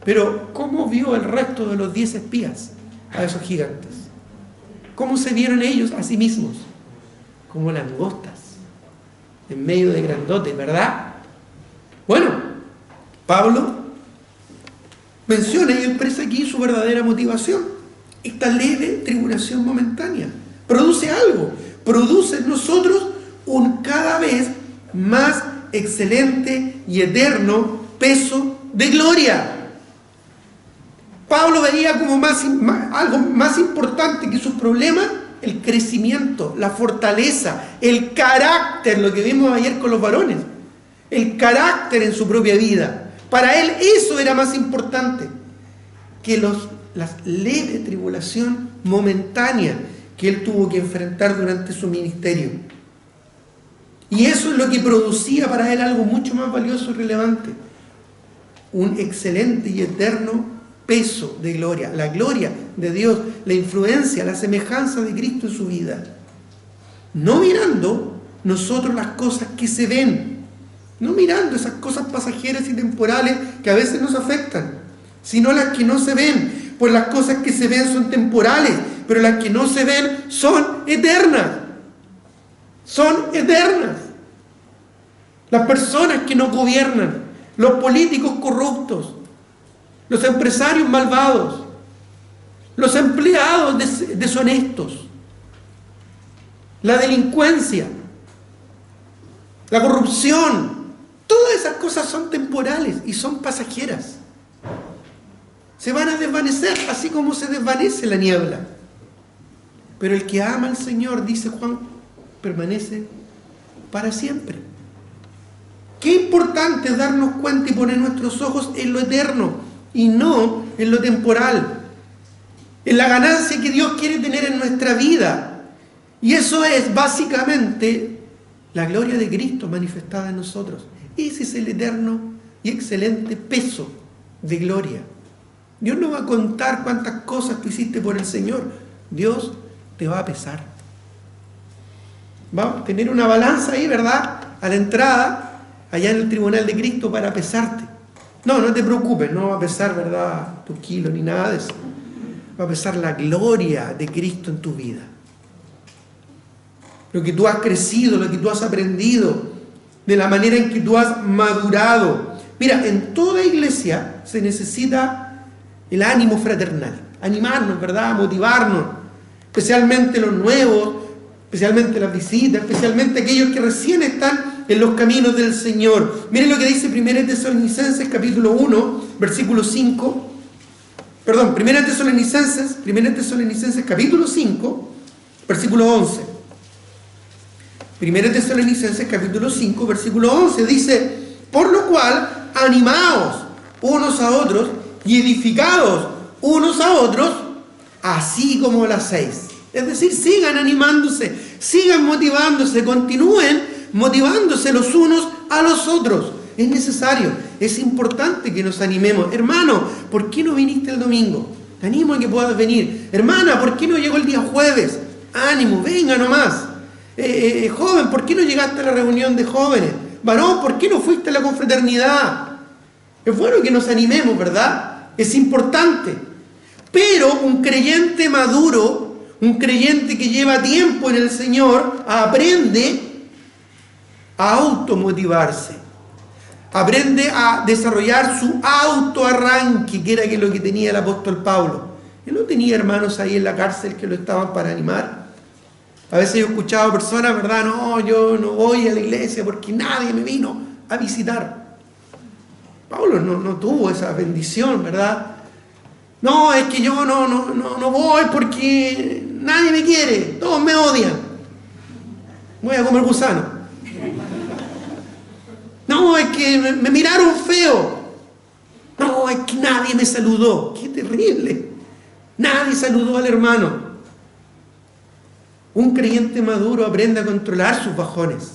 Pero ¿cómo vio el resto de los 10 espías a esos gigantes? ¿Cómo se vieron ellos a sí mismos? Como langostas, en medio de grandotes, ¿verdad? Bueno, Pablo menciona y expresa aquí su verdadera motivación. Esta leve tribulación momentánea produce algo, produce en nosotros un cada vez más excelente y eterno peso de gloria. Pablo veía como algo más importante que sus problemas el crecimiento, la fortaleza, el carácter, lo que vimos ayer con los varones, el carácter en su propia vida. Para él eso era más importante que la leve tribulación momentánea que él tuvo que enfrentar durante su ministerio. Y eso es lo que producía para él algo mucho más valioso y relevante: un excelente y eterno peso de gloria, la gloria de Dios, la influencia, la semejanza de Cristo en su vida. No mirando nosotros las cosas que se ven, no mirando esas cosas pasajeras y temporales que a veces nos afectan, sino las que no se ven, pues las cosas que se ven son temporales, pero las que no se ven son eternas. Son eternas. Las personas que nos gobiernan, los políticos corruptos, los empresarios malvados, los empleados deshonestos, la delincuencia, la corrupción, todas esas cosas son temporales y son pasajeras. Se van a desvanecer, así como se desvanece la niebla. Pero el que ama al Señor, dice Juan, permanece para siempre. Qué importante es darnos cuenta y poner nuestros ojos en lo eterno y no en lo temporal, en la ganancia que Dios quiere tener en nuestra vida. Y eso es básicamente la gloria de Cristo manifestada en nosotros. Ese es el eterno y excelente peso de gloria. Dios no va a contar cuántas cosas tú hiciste por el Señor. Dios te va a pesar. Va a tener una balanza ahí, ¿verdad? A la entrada, allá en el tribunal de Cristo, para pesarte. No te preocupes, no va a pesar, ¿verdad?, tus kilos ni nada de eso. Va a pesar la gloria de Cristo en tu vida. Lo que tú has crecido, lo que tú has aprendido, de la manera en que tú has madurado. Mira, en toda iglesia se necesita el ánimo fraternal. Animarnos, ¿verdad?, motivarnos. Especialmente los nuevos, especialmente las visitas, especialmente aquellos que recién están en los caminos del Señor. Miren lo que dice 1 Tesalonicenses capítulo 1, versículo 5. Perdón, 1 Tesalonicenses capítulo 5, versículo 11. 1 Tesalonicenses capítulo 5, versículo 11 dice: por lo cual, animaos unos a otros y edificados unos a otros, así como lo hacéis. Es decir, sigan animándose, sigan motivándose, continúen motivándose los unos a los otros. Es necesario, es importante que nos animemos. Hermano, ¿por qué no viniste el domingo? Te animo a que puedas venir. Hermana, ¿por qué no llegó el día jueves? Ánimo, venga nomás. Joven, ¿por qué no llegaste a la reunión de jóvenes? Varón, ¿por qué no fuiste a la confraternidad? Es bueno que nos animemos, ¿verdad? Es importante. Pero un creyente maduro, un creyente que lleva tiempo en el Señor, aprende a automotivarse. Aprende a desarrollar su autoarranque, que era lo que tenía el apóstol Pablo. Él no tenía hermanos ahí en la cárcel que lo estaban para animar. A veces yo he escuchado personas, ¿verdad? No, yo no voy a la iglesia porque nadie me vino a visitar. Pablo no tuvo esa bendición, ¿verdad? No, es que yo no voy porque nadie me quiere, todos me odian. Voy a comer gusano. No, es que me miraron feo. No, es que nadie me saludó. ¡Qué terrible! Nadie saludó al hermano. Un creyente maduro aprende a controlar sus bajones.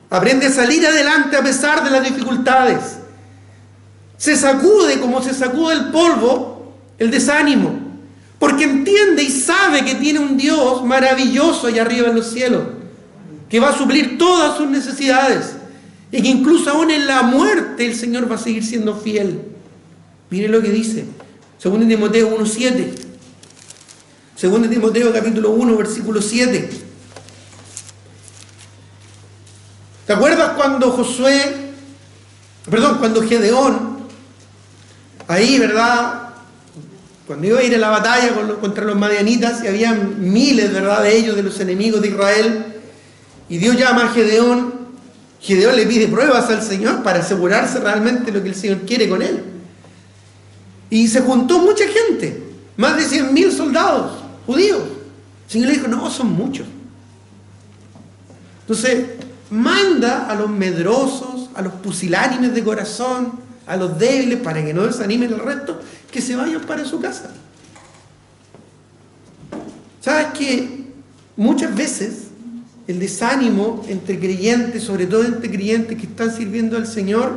Aprende a salir adelante a pesar de las dificultades. Se sacude como se sacude el polvo, el desánimo, porque entiende y sabe que tiene un Dios maravilloso allá arriba en los cielos, que va a suplir todas sus necesidades y que incluso aún en la muerte el Señor va a seguir siendo fiel. Mire lo que dice 2 Timoteo 1:7. 2 Timoteo capítulo 1, versículo 7. ¿Te acuerdas cuando cuando Gedeón, ahí, ¿verdad? Cuando iba a ir a la batalla contra los madianitas, y había miles, ¿verdad?, de ellos, de los enemigos de Israel, y Dios llama a Gedeón. Gedeón le pide pruebas al Señor para asegurarse realmente lo que el Señor quiere con él. Y se juntó mucha gente, más de 100.000 soldados judíos. El Señor le dijo, no, son muchos. Entonces, manda a los medrosos, a los pusilánimes de corazón, a los débiles, para que no desanimen el resto, que se vayan para su casa. ¿Sabes que muchas veces el desánimo entre creyentes, sobre todo entre creyentes que están sirviendo al Señor,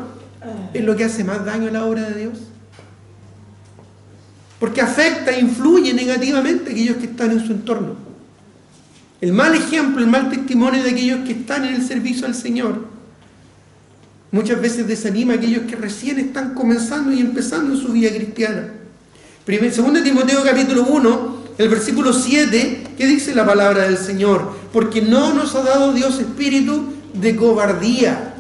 es lo que hace más daño a la obra de Dios? Porque afecta e influye negativamente a aquellos que están en su entorno. El mal ejemplo, el mal testimonio de aquellos que están en el servicio al Señor muchas veces desanima a aquellos que recién están comenzando y empezando en su vida cristiana. 2 Timoteo capítulo 1, el versículo 7, ¿qué dice la palabra del Señor? Porque no nos ha dado Dios espíritu de cobardía.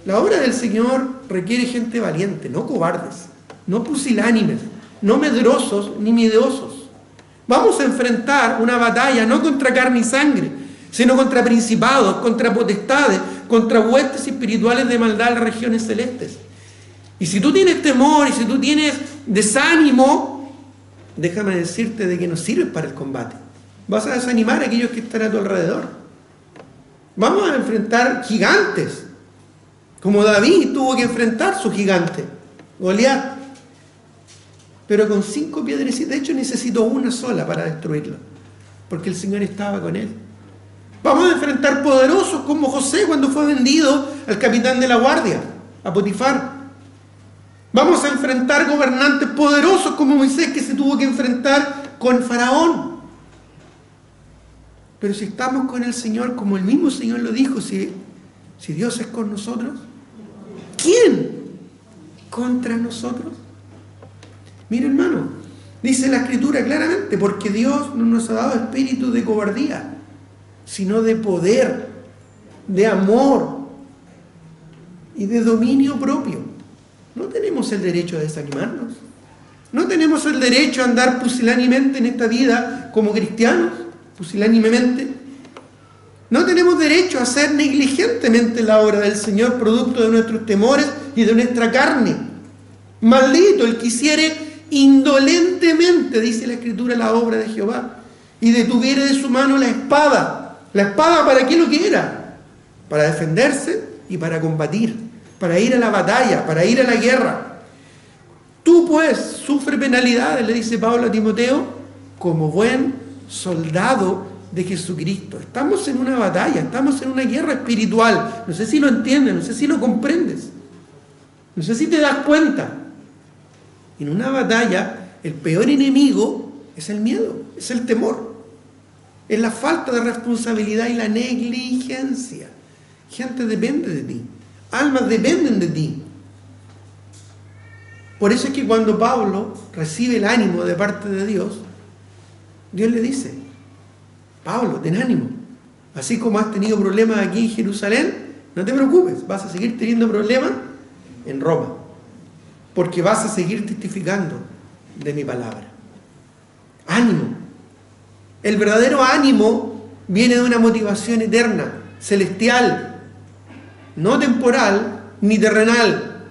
La obra del Señor requiere gente valiente, no cobardes, no pusilánimes, no medrosos ni miedosos. Vamos a enfrentar una batalla no contra carne y sangre, sino contra principados, contra potestades, contra huestes espirituales de maldad en las regiones celestes. Y si tú tienes temor y si tú tienes desánimo, déjame decirte de que no sirves para el combate. Vas a desanimar a aquellos que están a tu alrededor. Vamos a enfrentar gigantes, como David tuvo que enfrentar su gigante, Goliat. Pero con 5 piedras, de hecho necesitó una sola para destruirlo, porque el Señor estaba con él. Vamos a enfrentar poderosos como José cuando fue vendido al capitán de la guardia, a Potifar. Vamos a enfrentar gobernantes poderosos como Moisés, que se tuvo que enfrentar con Faraón. Pero si estamos con el Señor, como el mismo Señor lo dijo, si Dios es con nosotros, ¿quién contra nosotros? Mira, hermano, dice la Escritura claramente, porque Dios no nos ha dado espíritu de cobardía, sino de poder, de amor y de dominio propio. No tenemos el derecho a desanimarnos. No tenemos el derecho a andar pusilánimemente en esta vida como cristianos, pusilánimemente. No tenemos derecho a hacer negligentemente la obra del Señor, producto de nuestros temores y de nuestra carne. Maldito el que hiciere indolentemente, dice la Escritura, la obra de Jehová, y detuviere de su mano la espada. ¿La espada para qué lo que era? Para defenderse y para combatir, para ir a la batalla, para ir a la guerra. Tú pues sufre penalidades, le dice Pablo a Timoteo, como buen soldado de Jesucristo. Estamos en una batalla, estamos en una guerra espiritual. No sé si lo entiendes, no sé si lo comprendes, no sé si te das cuenta. En una batalla, el peor enemigo es el miedo, es el temor, es la falta de responsabilidad y la negligencia. Gente, depende de ti. almas dependen de ti. Por eso es que cuando Pablo recibe el ánimo de parte de Dios, Dios le dice: Pablo, ten ánimo. Así como has tenido problemas aquí en Jerusalén, no te preocupes, vas a seguir teniendo problemas en Roma, porque vas a seguir testificando de mi palabra. Ánimo. El verdadero ánimo viene de una motivación eterna, celestial, no temporal ni terrenal.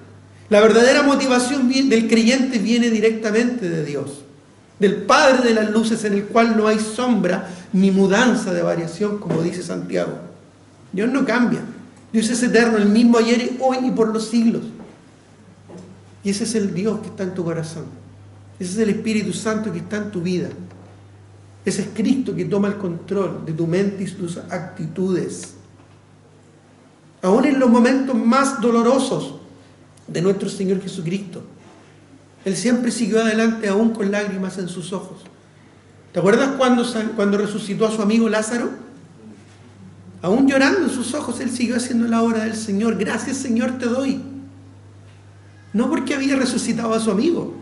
La verdadera motivación del creyente viene directamente de Dios, del Padre de las luces, en el cual no hay sombra ni mudanza de variación, como dice Santiago. Dios no cambia. Dios es eterno, el mismo ayer, hoy y por los siglos. Y ese es el Dios que está en tu corazón. Ese es el Espíritu Santo que está en tu vida. Ese es Cristo que toma el control de tu mente y tus actitudes. Aún en los momentos más dolorosos de nuestro Señor Jesucristo, Él siempre siguió adelante, aún con lágrimas en sus ojos. ¿Te acuerdas cuando resucitó a su amigo Lázaro? Aún llorando en sus ojos, Él siguió haciendo la obra del Señor. Gracias, Señor, te doy. No porque había resucitado a su amigo.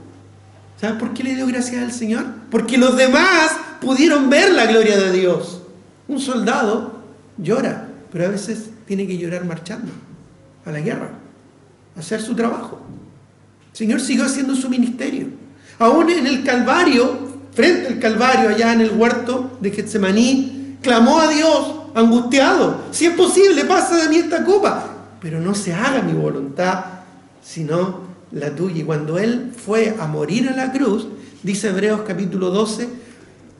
¿Sabes por qué le dio gracias al Señor? Porque los demás pudieron ver la gloria de Dios. Un soldado llora, pero a veces tiene que llorar marchando a la guerra, a hacer su trabajo. El Señor siguió haciendo su ministerio. Aún en el Calvario, frente al Calvario, allá en el huerto de Getsemaní, clamó a Dios, angustiado: si es posible, pasa de mí esta copa, pero no se haga mi voluntad, sino la tuya. Y cuando Él fue a morir a la cruz, dice Hebreos capítulo 12,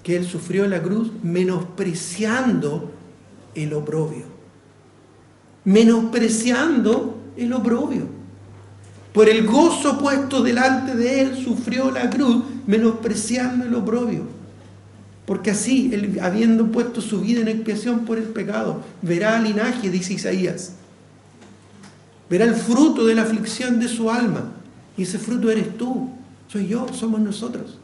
que Él sufrió en la cruz menospreciando el oprobio. Menospreciando el oprobio. Por el gozo puesto delante de Él, sufrió la cruz, menospreciando el oprobio. Porque así, Él, habiendo puesto su vida en expiación por el pecado, verá linaje, dice Isaías. Verá el fruto de la aflicción de su alma. Y ese fruto eres tú, soy yo, somos nosotros.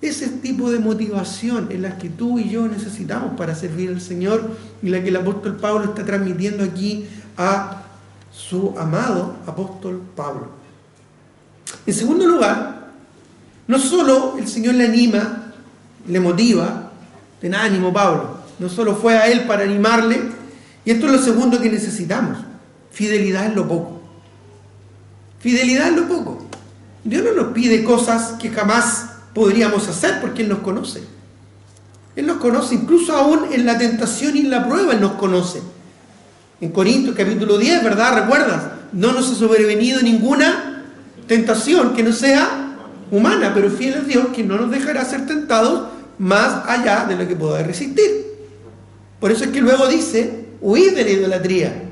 Ese tipo de motivación es la que tú y yo necesitamos para servir al Señor, y la que el apóstol Pablo está transmitiendo aquí a su amado apóstol Pablo. En segundo lugar, no solo el Señor le anima, le motiva, ten ánimo, Pablo. No solo fue a él para animarle, y esto es lo segundo que necesitamos: fidelidad en lo poco. Fidelidad en lo poco. Dios no nos pide cosas que jamás podríamos hacer, porque Él nos conoce. Él nos conoce, incluso aún en la tentación y en la prueba Él nos conoce. En Corintios capítulo 10, ¿verdad? ¿Recuerdas? No nos ha sobrevenido ninguna tentación que no sea humana, pero fiel es Dios, que no nos dejará ser tentados más allá de lo que podamos resistir. Por eso es que luego dice: huid de la idolatría.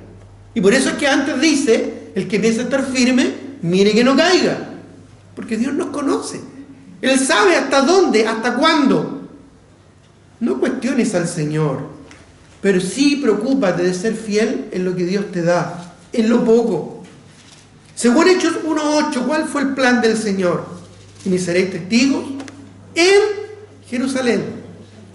Y por eso es que antes dice: el que piensa estar firme, mire que no caiga. Porque Dios nos conoce. Él sabe hasta dónde, hasta cuándo. No cuestiones al Señor, pero sí preocúpate de ser fiel en lo que Dios te da, en lo poco. Según Hechos 1:8, ¿cuál fue el plan del Señor? Y me seréis testigos en Jerusalén,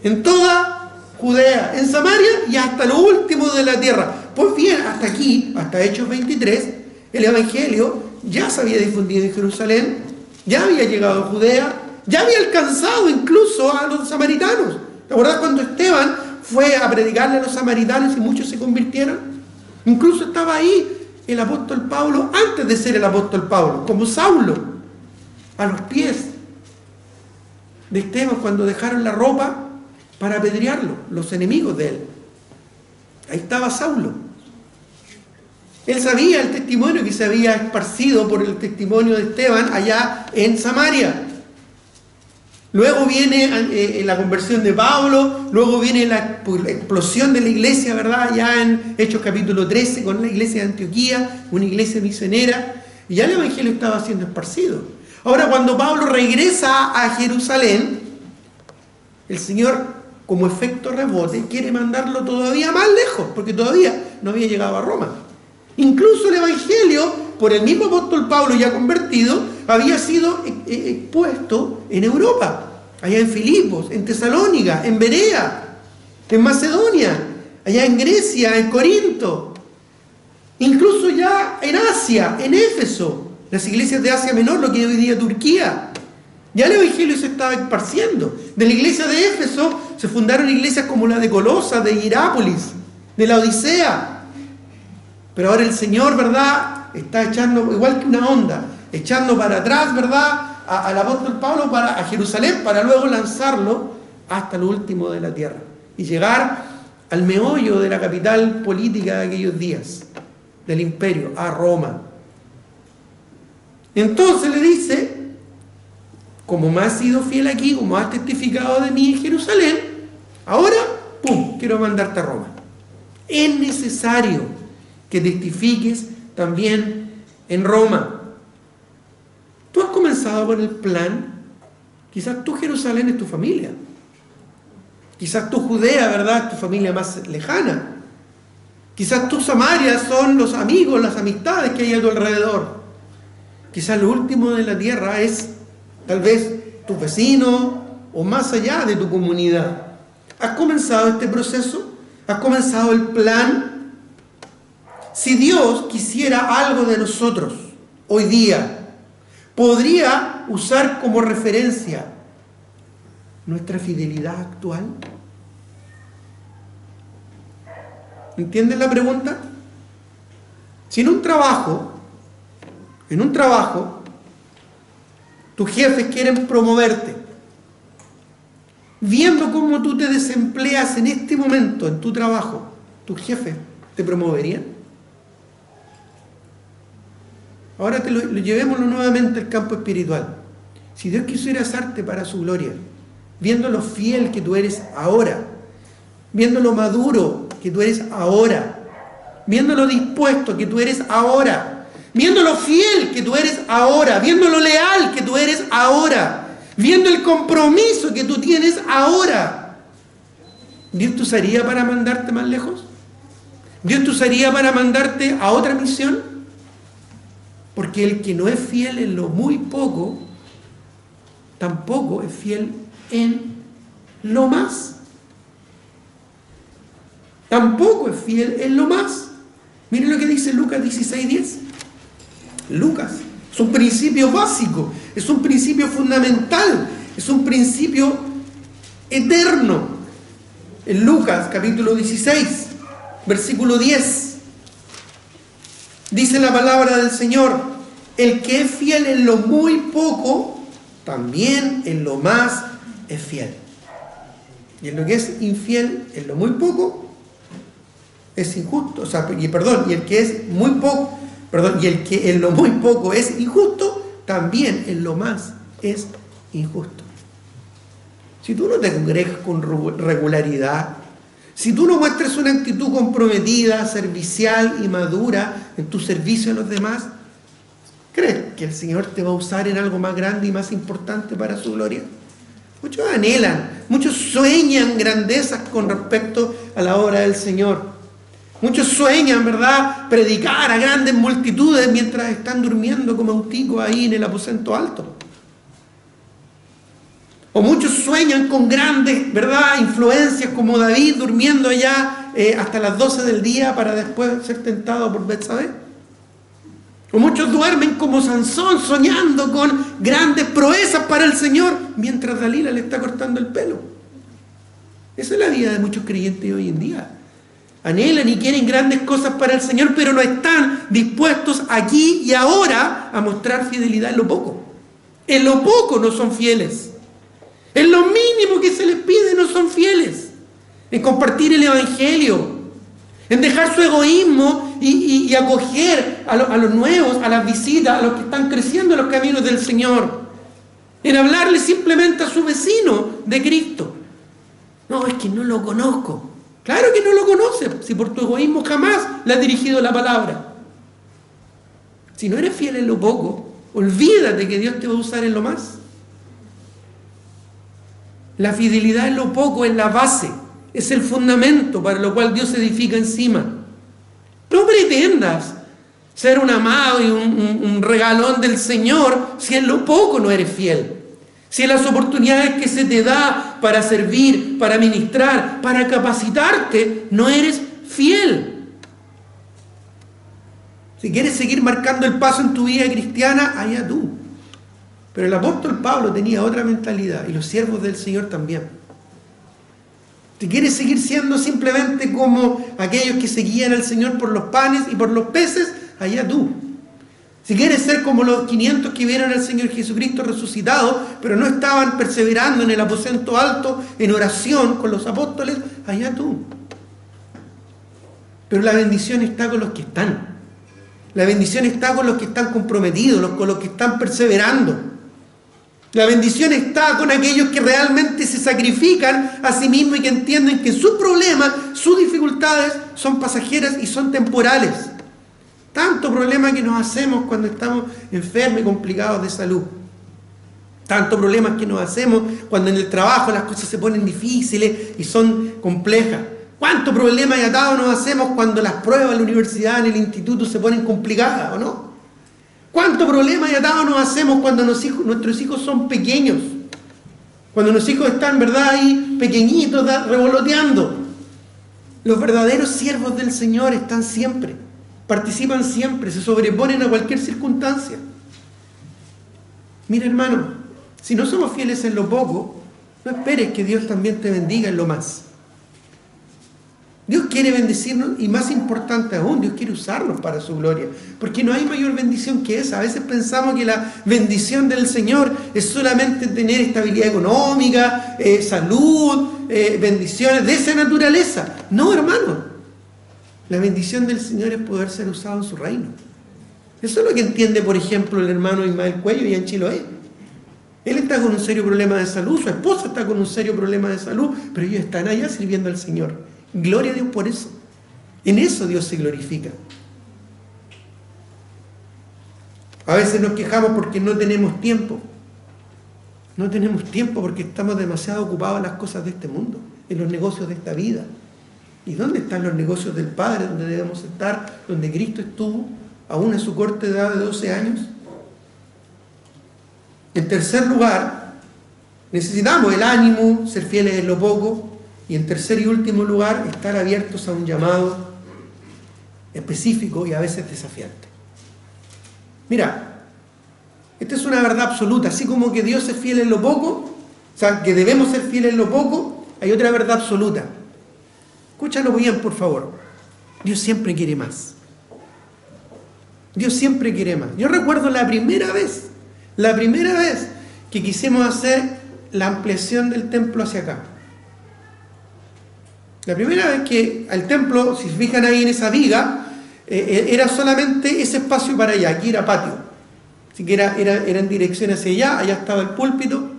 en toda Judea, en Samaria y hasta lo último de la tierra. Pues bien, hasta aquí, hasta Hechos 23, el Evangelio ya se había difundido en Jerusalén, ya había llegado a Judea, ya había alcanzado incluso a los samaritanos. ¿Te acuerdas cuando Esteban fue a predicarle a los samaritanos y muchos se convirtieron? Incluso estaba ahí el apóstol Pablo antes de ser el apóstol Pablo, como Saulo, a los pies de Esteban cuando dejaron la ropa para apedrearlo, los enemigos de él. Ahí estaba Saulo. Él sabía el testimonio que se había esparcido por el testimonio de Esteban allá en Samaria. Luego viene la conversión de Pablo, luego viene la explosión de la iglesia, ¿verdad? Ya en Hechos capítulo 13, con la iglesia de Antioquía, una iglesia misionera, y ya el evangelio estaba siendo esparcido. Ahora, cuando Pablo regresa a Jerusalén, el Señor, como efecto rebote, quiere mandarlo todavía más lejos, porque todavía no había llegado a Roma. Incluso el evangelio, por el mismo apóstol Pablo ya convertido, había sido expuesto en Europa, allá en Filipos, en Tesalónica, en Berea, en Macedonia, allá en Grecia, en Corinto, Incluso ya en Asia, en Éfeso, las iglesias de Asia Menor, lo que hoy día Turquía, ya el evangelio se estaba esparciendo. De la iglesia de Éfeso se fundaron iglesias como la de Colosas, de Hierápolis, de la Odisea. Pero ahora el Señor, ¿verdad?, está echando, igual que una onda, echando para atrás, ¿verdad?, al apóstol Pablo a Jerusalén, para luego lanzarlo hasta lo último de la tierra y llegar al meollo de la capital política de aquellos días, del imperio, a Roma. Entonces le dice: como me has sido fiel aquí, como has testificado de mí en Jerusalén, ahora, ¡pum!, quiero mandarte a Roma. Es necesario que testifiques también en Roma. Tú has comenzado con el plan. Quizás tu Jerusalén es tu familia. Quizás tu Judea, ¿verdad?, es tu familia más lejana. Quizás tu Samaria son los amigos, las amistades que hay a tu alrededor. Quizás lo último de la tierra es tal vez tu vecino o más allá de tu comunidad. ¿Has comenzado este proceso? ¿Has comenzado el plan? Si Dios quisiera algo de nosotros hoy día, podría usar como referencia nuestra fidelidad actual. ¿Entienden la pregunta? Si en un trabajo, tus jefes quieren promoverte, viendo cómo tú te desempleas en este momento en tu trabajo, ¿tus jefes te promoverían? Ahora llevémoslo nuevamente al campo espiritual. Si Dios quisiera usarte para su gloria, viendo lo fiel que tú eres ahora, viendo lo maduro que tú eres ahora, viendo lo dispuesto que tú eres ahora, viendo lo fiel que tú eres ahora, viendo lo leal que tú eres ahora, viendo el compromiso que tú tienes ahora, ¿Dios te usaría para mandarte más lejos? ¿Dios te usaría para mandarte a otra misión? Porque el que no es fiel en lo muy poco, tampoco es fiel en lo más. Tampoco es fiel en lo más. Miren lo que dice Lucas 16:10. Lucas, es un principio básico, es un principio fundamental, es un principio eterno. En Lucas capítulo 16, versículo 10, dice la palabra del Señor: el que es fiel en lo muy poco, también en lo más es fiel. Y en lo que es infiel en lo muy poco, es injusto. Y el que es muy poco, y el que en lo muy poco es injusto, también en lo más es injusto. Si tú no te congregas con regularidad, si tú no muestras una actitud comprometida, servicial y madura en tu servicio a los demás, ¿crees que el Señor te va a usar en algo más grande y más importante para su gloria? Muchos anhelan, muchos sueñan grandezas con respecto a la obra del Señor. Muchos sueñan, ¿verdad?, predicar a grandes multitudes mientras están durmiendo como auticos ahí en el aposento alto. O muchos sueñan con grandes, ¿verdad?, influencias como David durmiendo allá hasta las 12 del día para después ser tentado por Betsabé. O muchos duermen como Sansón, soñando con grandes proezas para el Señor mientras Dalila le está cortando el pelo. Esa es la vida de muchos creyentes hoy en día. Anhelan y quieren grandes cosas para el Señor, pero no están dispuestos aquí y ahora a mostrar fidelidad en lo poco. En lo poco no son fieles. En lo mínimo que se les pide no son fieles. En compartir el Evangelio, en dejar su egoísmo y acoger a los nuevos, a las visitas, a los que están creciendo en los caminos del Señor. En hablarle simplemente a su vecino de Cristo. No, es que no lo conozco. Claro que no lo conoce, si por tu egoísmo jamás le has dirigido la palabra. Si no eres fiel en lo poco, olvídate que Dios te va a usar en lo más. La fidelidad en lo poco es la base, es el fundamento para lo cual Dios se edifica encima. No pretendas ser un amado y un regalón del Señor si en lo poco no eres fiel. Si en las oportunidades que se te da para servir, para ministrar, para capacitarte, no eres fiel. Si quieres seguir marcando el paso en tu vida cristiana, allá tú. Pero el apóstol Pablo tenía otra mentalidad, y los siervos del Señor también. Si quieres seguir siendo simplemente como aquellos que seguían al Señor por los panes y por los peces, allá tú. Si quieres ser como los 500 que vieron al Señor Jesucristo resucitado, pero no estaban perseverando en el aposento alto, en oración con los apóstoles, allá tú. Pero la bendición está con los que están. La bendición está con los que están comprometidos, con los que están perseverando. La bendición está con aquellos que realmente se sacrifican a sí mismos y que entienden que sus problemas, sus dificultades son pasajeras y son temporales. Tanto problema que nos hacemos cuando estamos enfermos y complicados de salud. Tanto problemas que nos hacemos cuando en el trabajo las cosas se ponen difíciles y son complejas. ¿Cuánto problema y atado nos hacemos cuando las pruebas en la universidad, en el instituto se ponen complicadas, o no? ¿Cuánto problema y atado nos hacemos cuando nuestros hijos son pequeños? Cuando nuestros hijos están, ¿verdad?, ahí pequeñitos, revoloteando. Los verdaderos siervos del Señor están siempre, participan siempre, se sobreponen a cualquier circunstancia. Mira, hermano, si no somos fieles en lo poco, no esperes que Dios también te bendiga en lo más. Dios quiere bendecirnos y, más importante aún, Dios quiere usarnos para su gloria, porque no hay mayor bendición que esa. A veces pensamos que la bendición del Señor es solamente tener estabilidad económica, salud, bendiciones de esa naturaleza. No, hermano, la bendición del Señor es poder ser usado en su reino. Eso es lo que entiende, por ejemplo, el hermano Ismael Cuello y en Chiloé. Él está con un serio problema de salud, su esposa está con un serio problema de salud, pero ellos están allá sirviendo al Señor. Gloria a Dios por eso. En eso Dios se glorifica. A veces nos quejamos porque no tenemos tiempo. No tenemos tiempo porque estamos demasiado ocupados en las cosas de este mundo, en los negocios de esta vida. ¿Y dónde están los negocios del Padre, donde debemos estar, donde Cristo estuvo, aún a su corta edad de 12 años? En tercer lugar, necesitamos el ánimo, ser fieles en lo poco. Y en tercer y último lugar, estar abiertos a un llamado específico y a veces desafiante. Mira, esta es una verdad absoluta. Así como que Dios es fiel en lo poco, o sea, que debemos ser fieles en lo poco, hay otra verdad absoluta. Escúchalo bien, por favor. Dios siempre quiere más. Dios siempre quiere más. Yo recuerdo la primera vez que quisimos hacer la ampliación del templo hacia acá. La primera vez que al templo, si se fijan ahí en esa viga, era solamente ese espacio para allá, aquí era patio. Así que era en dirección hacia allá, allá estaba el púlpito.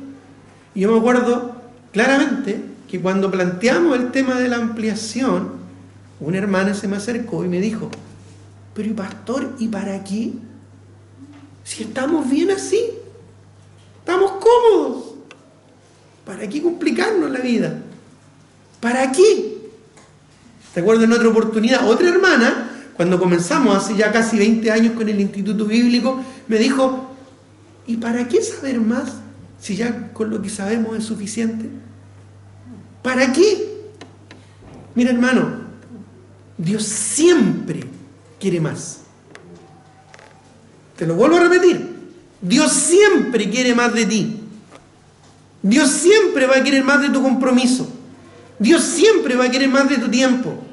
Y yo me acuerdo claramente que cuando planteamos el tema de la ampliación, una hermana se me acercó y me dijo: pero pastor, ¿y para qué? Si estamos bien así, estamos cómodos. ¿Para qué complicarnos la vida? ¿Para qué? Recuerdo en otra oportunidad, otra hermana, cuando comenzamos hace ya casi 20 años con el Instituto Bíblico, me dijo: ¿y para qué saber más si ya con lo que sabemos es suficiente? ¿Para qué? Mira, hermano, Dios siempre quiere más. Te lo vuelvo a repetir. Dios siempre quiere más de ti. Dios siempre va a querer más de tu compromiso. Dios siempre va a querer más de tu tiempo.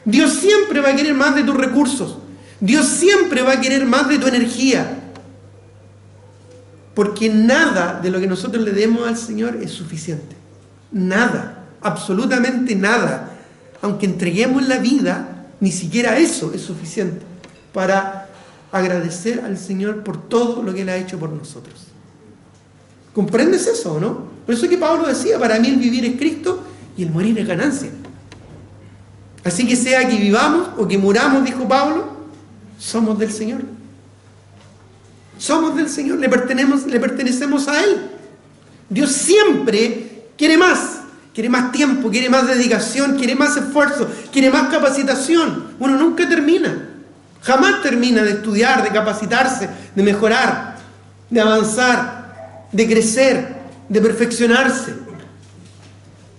Dios siempre va a querer más de tus recursos. Dios siempre va a querer más de tu energía. Porque nada de lo que nosotros le demos al Señor es suficiente. Nada, absolutamente nada. Aunque entreguemos la vida, ni siquiera eso es suficiente para agradecer al Señor por todo lo que Él ha hecho por nosotros. ¿Comprendes eso o no? Por eso es que Pablo decía: para mí el vivir es Cristo y el morir es ganancia. Así que sea que vivamos o que muramos, dijo Pablo, somos del Señor. Somos del Señor, le pertenecemos a Él. Dios siempre quiere más tiempo, quiere más dedicación, quiere más esfuerzo, quiere más capacitación. Uno nunca termina, jamás termina de estudiar, de capacitarse, de mejorar, de avanzar, de crecer, de perfeccionarse.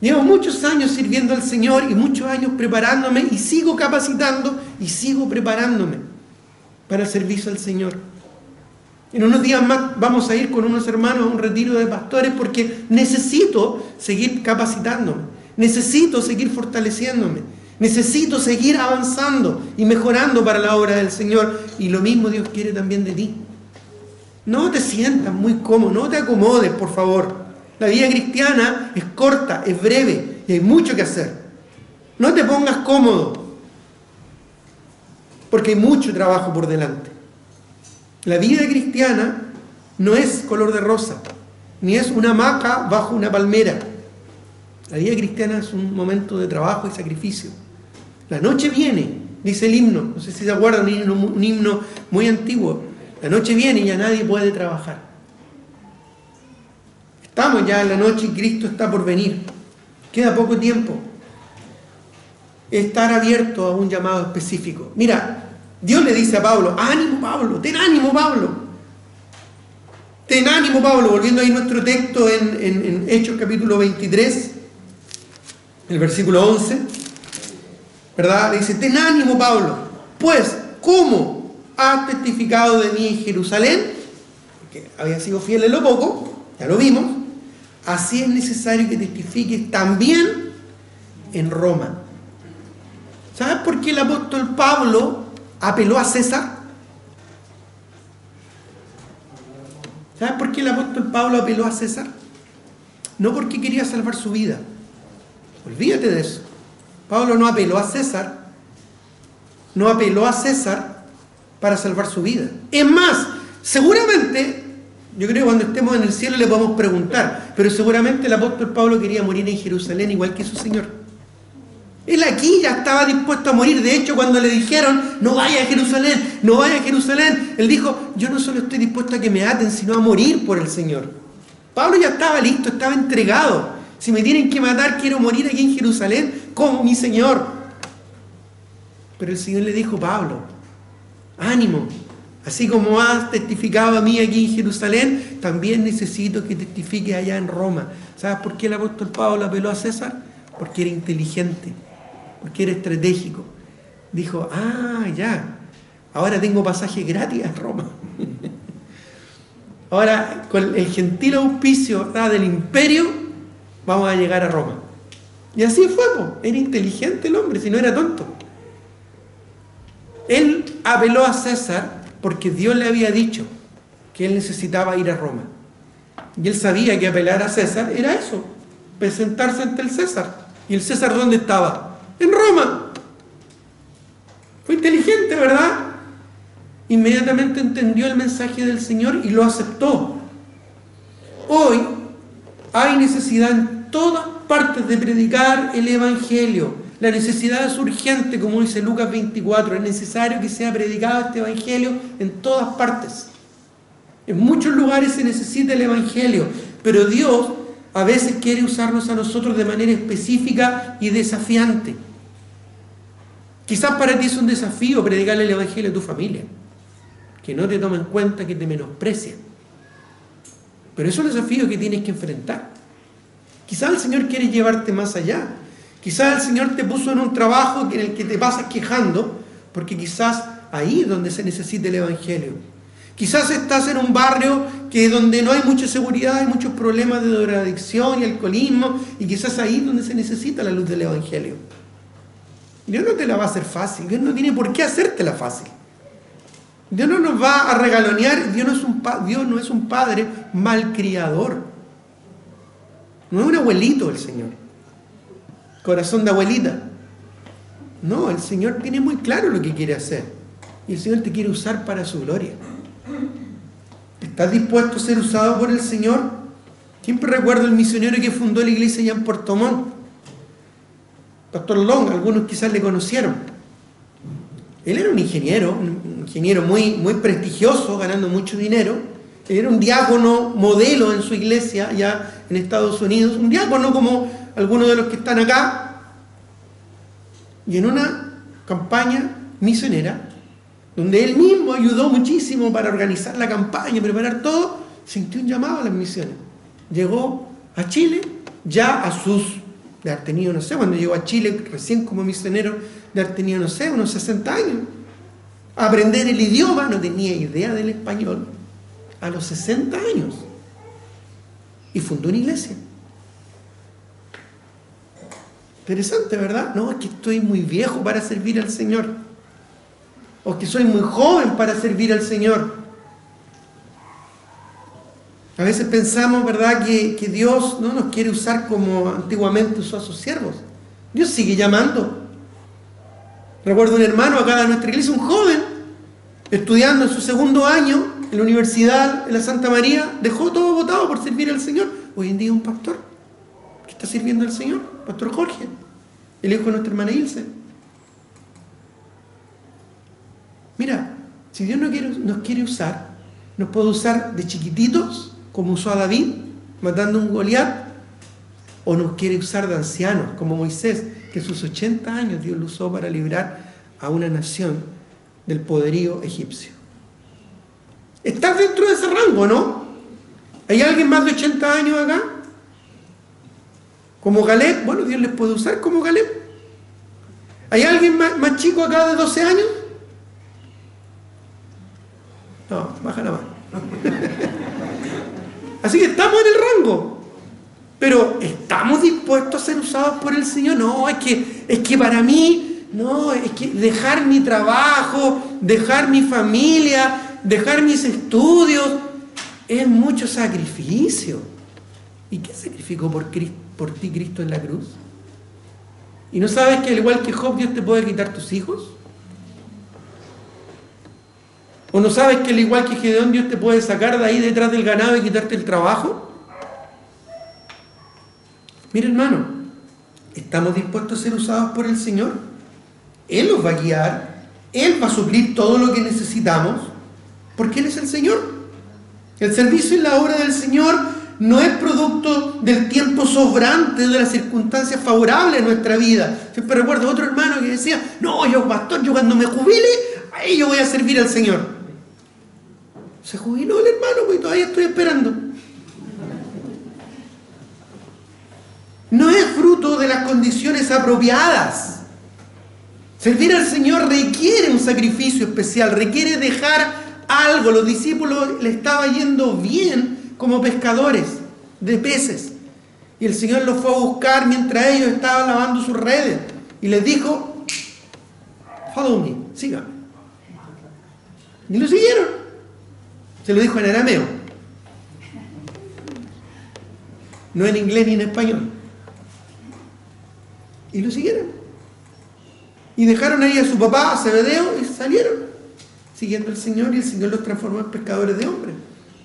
Llevo muchos años sirviendo al Señor y muchos años preparándome y sigo capacitando y sigo preparándome. para el servicio al Señor. En unos días más vamos a ir con unos hermanos a un retiro de pastores porque necesito seguir capacitándome, necesito seguir fortaleciéndome, necesito seguir avanzando y mejorando para la obra del Señor. Y lo mismo Dios quiere también de ti. No te sientas muy cómodo, no te acomodes, por favor. La vida cristiana es corta, es breve y hay mucho que hacer. No te pongas cómodo, porque hay mucho trabajo por delante. La vida cristiana no es color de rosa, ni es una hamaca bajo una palmera. La vida cristiana es un momento de trabajo y sacrificio. La noche viene, dice el himno, no sé si se acuerdan, un himno muy antiguo. La noche viene y ya nadie puede trabajar. Estamos ya en la noche y Cristo está por venir. Queda poco tiempo. Estar abierto a un llamado específico. Mira, Dios le dice a Pablo, ánimo Pablo, ten ánimo Pablo. Ten ánimo Pablo. Volviendo ahí nuestro texto en Hechos capítulo 23, el versículo 11, ¿verdad? Le dice, ten ánimo Pablo, pues, ¿cómo has testificado de mí en Jerusalén? Porque había sido fiel en lo poco, ya lo vimos. Así es necesario que testifiques también en Roma. ¿Sabes por qué el apóstol Pablo apeló a César? ¿Sabes por qué el apóstol Pablo apeló a César? No porque quería salvar su vida. Olvídate de eso. Pablo no apeló a César. No apeló a César para salvar su vida. Es más, seguramente, yo creo que cuando estemos en el cielo le podemos preguntar, pero seguramente el apóstol Pablo quería morir en Jerusalén igual que su Señor. Él aquí ya estaba dispuesto a morir. De hecho, cuando le dijeron, no vaya a Jerusalén, no vaya a Jerusalén, él dijo, yo no solo estoy dispuesto a que me aten, sino a morir por el Señor. Pablo ya estaba listo, estaba entregado. Si me tienen que matar, quiero morir aquí en Jerusalén como mi Señor. Pero el Señor le dijo, Pablo, ánimo, así como has testificado a mí aquí en Jerusalén, también necesito que testifiques allá en Roma. ¿Sabes por qué el apóstol Pablo apeló a César? Porque era inteligente, porque era estratégico. Dijo, ya, ahora tengo pasaje gratis a Roma. Ahora, con el gentil auspicio del imperio, vamos a llegar a Roma. Y así fue, era inteligente el hombre, si no era tonto. Él apeló a César porque Dios le había dicho que él necesitaba ir a Roma. Y él sabía que apelar a César era eso, presentarse ante el César. ¿Y el César dónde estaba? En Roma. Fue inteligente, ¿verdad? Inmediatamente entendió el mensaje del Señor y lo aceptó. Hoy hay necesidad en todas partes de predicar el Evangelio. La necesidad es urgente, como dice Lucas 24. Es necesario que sea predicado este Evangelio en todas partes. En muchos lugares se necesita el Evangelio, pero Dios a veces quiere usarnos a nosotros de manera específica y desafiante. Quizás para ti es un desafío predicarle el Evangelio a tu familia, que no te toma en cuenta, que te menosprecia. Pero es un desafío que tienes que enfrentar. Quizás el Señor quiere llevarte más allá. Quizás el Señor te puso en un trabajo en el que te pasas quejando, porque quizás ahí es donde se necesita el Evangelio. Quizás estás en un barrio donde no hay mucha seguridad, hay muchos problemas de drogadicción y alcoholismo, y quizás ahí es donde se necesita la luz del Evangelio. Dios no te la va a hacer fácil, Dios no tiene por qué hacértela fácil. Dios no nos va a regalonear, Dios no es un padre malcriador. No es un abuelito el Señor, corazón de abuelita. No, el Señor tiene muy claro lo que quiere hacer, y el Señor te quiere usar para su gloria. ¿Estás dispuesto a ser usado por el Señor? Siempre recuerdo el misionero que fundó la iglesia allá en Puerto Montt, Pastor Long. Algunos quizás le conocieron. Él era un ingeniero muy, muy prestigioso, ganando mucho dinero. Él era un diácono modelo en su iglesia allá en Estados Unidos, un diácono como algunos de los que están acá. Y en una campaña misionera, donde él mismo ayudó muchísimo para organizar la campaña, preparar todo, sintió un llamado a las misiones. Llegó a Chile, ya a de haber tenido, cuando llegó a Chile recién como misionero, de haber tenido, unos 60 años. aprender el idioma, no tenía idea del español, a los 60 años. Y fundó una iglesia. Interesante, ¿verdad? No, es que estoy muy viejo para servir al Señor. O que soy muy joven para servir al Señor. A veces pensamos, ¿verdad?, que Dios no nos quiere usar como antiguamente usó a sus siervos. Dios sigue llamando. Recuerdo un hermano acá de nuestra iglesia, un joven, estudiando en su 2º año en la universidad en la Santa María, dejó todo botado por servir al Señor. Hoy en día es un pastor que está sirviendo al Señor, Pastor Jorge, el hijo de nuestra hermana Ilse. Mira, si Dios nos quiere usar, nos puede usar de chiquititos, como usó a David, matando a un Goliat, o nos quiere usar de ancianos, como Moisés, que a sus 80 años Dios lo usó para librar a una nación del poderío egipcio. Estás dentro de ese rango, ¿no? ¿Hay alguien más de 80 años acá? Como Caleb, bueno, Dios les puede usar como Caleb. ¿Hay alguien más chico acá de 12 años? No, baja la mano. Así que estamos en el rango. Pero ¿estamos dispuestos a ser usados por el Señor? No, es que para mí, no, es que dejar mi trabajo, dejar mi familia, dejar mis estudios, es mucho sacrificio. ¿Y qué sacrificó por ti Cristo en la cruz? ¿Y no sabes que al igual que Job, Dios te puede quitar tus hijos? ¿O no sabes que al igual que Gedeón, Dios te puede sacar de ahí detrás del ganado y quitarte el trabajo? Mira, hermano, ¿estamos dispuestos a ser usados por el Señor? Él los va a guiar, Él va a suplir todo lo que necesitamos, porque Él es el Señor. El servicio y la obra del Señor no es producto del tiempo sobrante, de las circunstancias favorables en nuestra vida. Siempre recuerdo a otro hermano que decía, no, yo pastor, yo cuando me jubile, ahí yo voy a servir al Señor. Se jubiló el hermano, pues todavía estoy esperando. No es fruto de las condiciones apropiadas. Servir al Señor requiere un sacrificio especial, requiere dejar algo. Los discípulos le estaba yendo bien como pescadores de peces. Y el Señor los fue a buscar mientras ellos estaban lavando sus redes. Y les dijo, follow me, síganme. Y lo siguieron. Se lo dijo en arameo. No en inglés ni en español. Y lo siguieron. Y dejaron ahí a su papá, a Zebedeo, y salieron siguiendo al Señor, y el Señor los transformó en pescadores de hombres.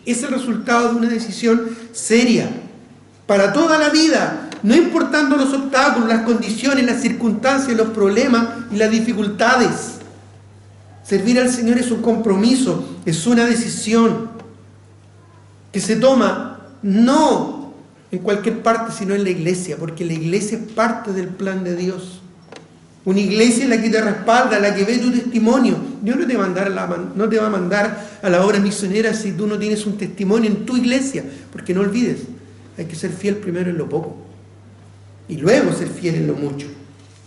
Es el resultado de una decisión seria para toda la vida, no importando los obstáculos, las condiciones, las circunstancias, los problemas y las dificultades. Servir al Señor es un compromiso, es una decisión que se toma no en cualquier parte, sino en la iglesia, porque la iglesia es parte del plan de Dios. Una iglesia es la que te respalda, la que ve tu testimonio. Dios no te va a mandar a la obra misionera si tú no tienes un testimonio en tu iglesia, porque no olvides, hay que ser fiel primero en lo poco y luego ser fiel en lo mucho.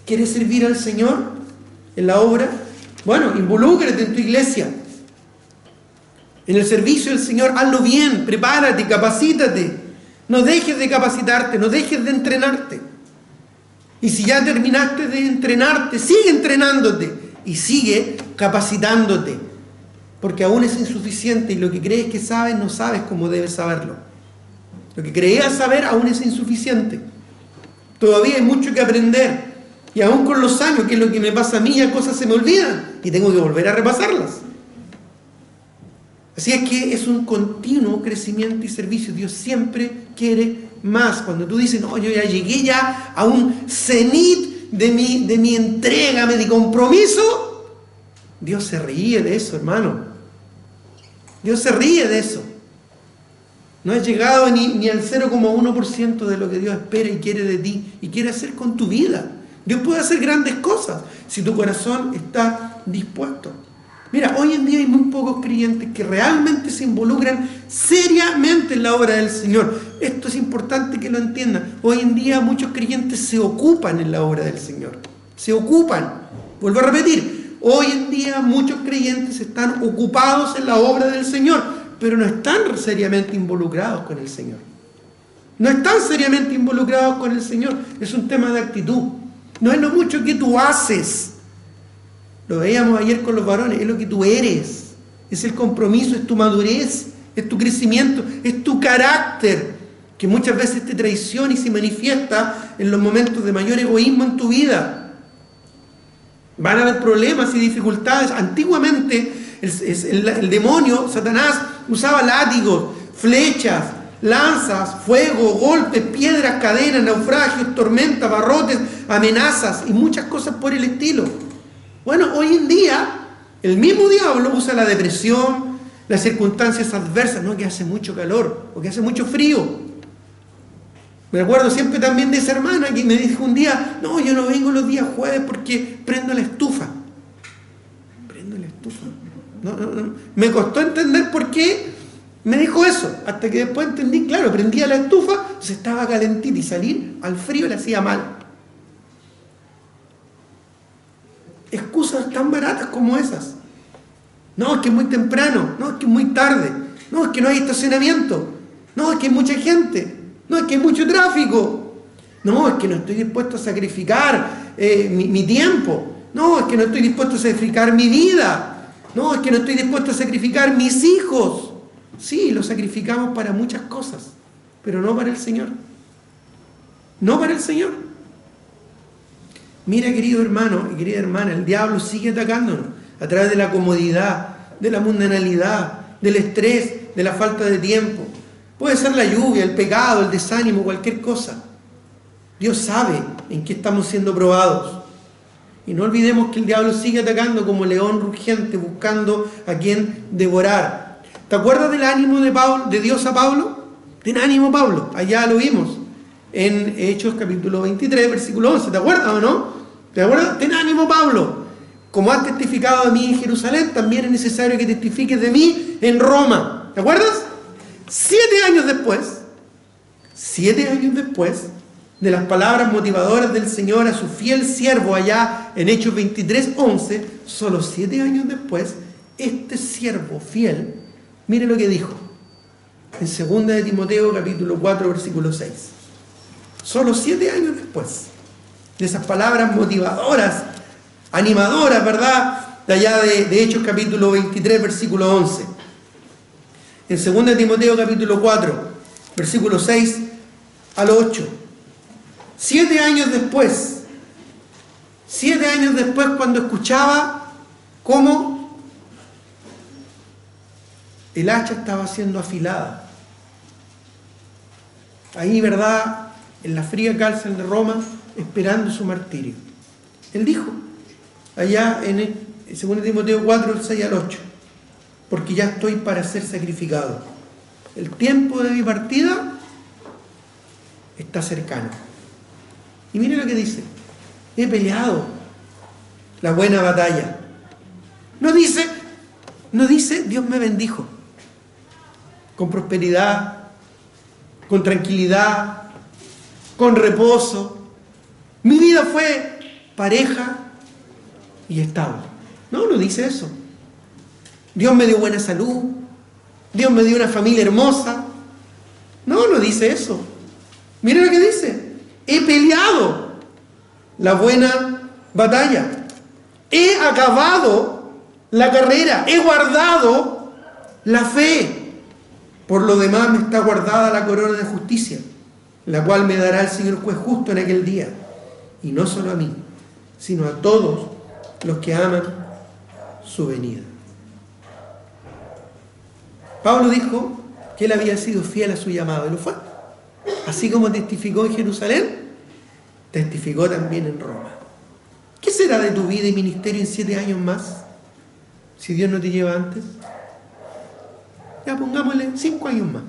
¿Quieres servir al Señor en la obra? Bueno, involúcrate en tu iglesia, en el servicio del Señor, hazlo bien, prepárate, capacítate. No dejes de capacitarte, no dejes de entrenarte. Y si ya terminaste de entrenarte, sigue entrenándote y sigue capacitándote. Porque aún es insuficiente y lo que crees que sabes, no sabes cómo debes saberlo. Lo que creías saber aún es insuficiente. Todavía hay mucho que aprender. Y aún con los años, que es lo que me pasa a mí, ya cosas se me olvidan y tengo que volver a repasarlas. Así es que es un continuo crecimiento y servicio. Dios siempre quiere más. Cuando tú dices, no, yo ya llegué ya a un cenit de mi entrega, de mi compromiso, Dios se ríe de eso, hermano. Dios se ríe de eso. No has llegado ni al 0,1% de lo que Dios espera y quiere de ti y quiere hacer con tu vida. Dios puede hacer grandes cosas si tu corazón está dispuesto. Mira, hoy en día hay muy pocos creyentes que realmente se involucran seriamente en la obra del Señor. Esto es importante que lo entiendan. Hoy en día muchos creyentes se ocupan en la obra del Señor. Se ocupan. Vuelvo a repetir, hoy en día muchos creyentes están ocupados en la obra del Señor, pero no están seriamente involucrados con el Señor. No están seriamente involucrados con el Señor. Es un tema de actitud. No es lo mucho que tú haces. Lo veíamos ayer con los varones. Es lo que tú eres. Es el compromiso, es tu madurez, es tu crecimiento, es tu carácter, que muchas veces te traiciona y se manifiesta en los momentos de mayor egoísmo en tu vida. Van a haber problemas y dificultades. Antiguamente el demonio, Satanás, usaba látigos, flechas, lanzas, fuego, golpes, piedras, cadenas, naufragios, tormentas, barrotes, amenazas y muchas cosas por el estilo. Bueno, hoy en día el mismo diablo usa la depresión, las circunstancias adversas, no que hace mucho calor o que hace mucho frío. Me acuerdo siempre también de esa hermana que me dijo un día: no, yo no vengo los días jueves porque prendo la estufa. Prendo la estufa. No. Me costó entender por qué me dijo eso, hasta que después entendí, claro, prendía la estufa, entonces estaba calentita y salir al frío le hacía mal. Excusas tan baratas como esas. No, es que es muy temprano, no, es que es muy tarde, no, es que no hay estacionamiento, no, es que hay mucha gente, no, es que hay mucho tráfico, no, es que no estoy dispuesto a sacrificar mi tiempo, no, es que no estoy dispuesto a sacrificar mi vida, no, es que no estoy dispuesto a sacrificar mis hijos. Sí, lo sacrificamos para muchas cosas, pero no para el Señor. No para el Señor. Mira, querido hermano y querida hermana, el diablo sigue atacándonos a través de la comodidad, de la mundanalidad, del estrés, de la falta de tiempo. Puede ser la lluvia, el pecado, el desánimo, cualquier cosa. Dios sabe en qué estamos siendo probados. Y no olvidemos que el diablo sigue atacando como león rugiente, buscando a quien devorar. ¿Te acuerdas del ánimo de Dios a Pablo? Ten ánimo, Pablo. Allá lo vimos en Hechos capítulo 23, versículo 11. ¿Te acuerdas o no? ¿Te acuerdas? Ten ánimo, Pablo. Como has testificado de mí en Jerusalén, también es necesario que testifiques de mí en Roma. ¿Te acuerdas? 7 años después de las palabras motivadoras del Señor a su fiel siervo allá en Hechos 23, 11, solo 7 años después, este siervo fiel, mire lo que dijo en 2 de Timoteo capítulo 4 versículo 6. Solo 7 años después de esas palabras motivadoras, animadoras, ¿verdad? De allá de Hechos capítulo 23 versículo 11. En 2 de Timoteo capítulo 4 versículo 6 al 8. 7 años después, cuando escuchaba cómo el hacha estaba siendo afilada. Ahí, ¿verdad?, en la fría cárcel de Roma, esperando su martirio. Él dijo, allá en 2 Timoteo 4, el 6 al 8, porque ya estoy para ser sacrificado. El tiempo de mi partida está cercano. Y mire lo que dice: he peleado la buena batalla. No dice, Dios me bendijo con prosperidad, con tranquilidad, con reposo. Mi vida fue pareja y estable. No dice eso. Dios me dio buena salud, Dios me dio una familia hermosa. No dice eso. Mira lo que dice: he peleado la buena batalla, he acabado la carrera, he guardado la fe. Por lo demás me está guardada la corona de justicia, la cual me dará el Señor juez justo en aquel día, y no solo a mí, sino a todos los que aman su venida. Pablo dijo que él había sido fiel a su llamado, y lo fue. Así como testificó en Jerusalén, testificó también en Roma. ¿Qué será de tu vida y ministerio en 7 años más? Si Dios no te lleva antes. Ya pongámosle 5 años más.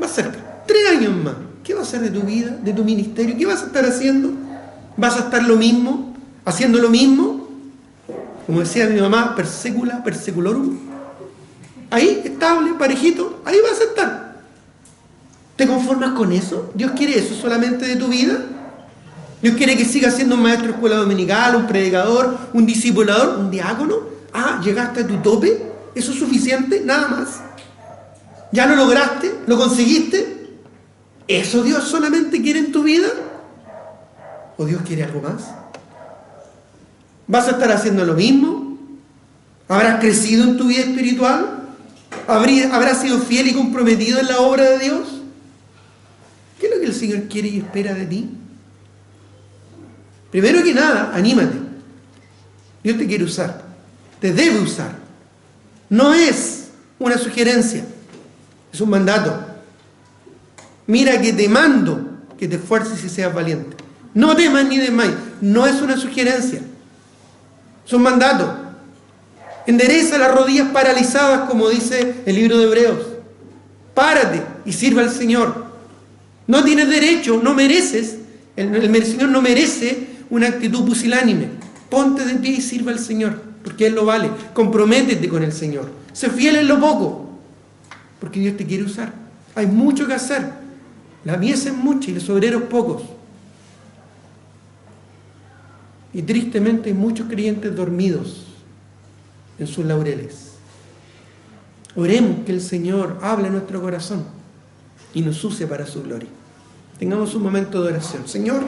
Más cerca, 3 años más. ¿Qué va a ser de tu vida, de tu ministerio? ¿Qué vas a estar haciendo? ¿Vas a estar lo mismo? ¿Haciendo lo mismo? Como decía mi mamá, per secula, per seculorum. Ahí, estable, parejito, ahí vas a estar. ¿Te conformas con eso? ¿Dios quiere eso solamente de tu vida? Dios quiere que sigas siendo un maestro de escuela dominical, un predicador, un discipulador, un diácono. Ah, llegaste a tu tope. ¿Eso es suficiente? Nada más. ¿Ya lo lograste? ¿Lo conseguiste? ¿Eso Dios solamente quiere en tu vida? ¿O Dios quiere algo más? ¿Vas a estar haciendo lo mismo? ¿Habrás crecido en tu vida espiritual? ¿Habrás sido fiel y comprometido en la obra de Dios? ¿Qué es lo que el Señor quiere y espera de ti? Primero que nada, anímate. Dios te quiere usar. Te debe usar. No es una sugerencia. Es un mandato. Mira que te mando que te esfuerces y seas valiente. No temas ni desmayes. No es una sugerencia. Es un mandato. Endereza las rodillas paralizadas, como dice el libro de Hebreos. Párate y sirva al Señor. No tienes derecho, no mereces. El Señor no merece una actitud pusilánime. Ponte de pie y sirva al Señor, porque Él lo vale. Comprométete con el Señor. Sé fiel en lo poco, porque Dios te quiere usar. Hay mucho que hacer. La mies es mucha y los obreros pocos. Y tristemente hay muchos creyentes dormidos en sus laureles. Oremos que el Señor hable a nuestro corazón y nos use para su gloria. Tengamos un momento de oración. Señor,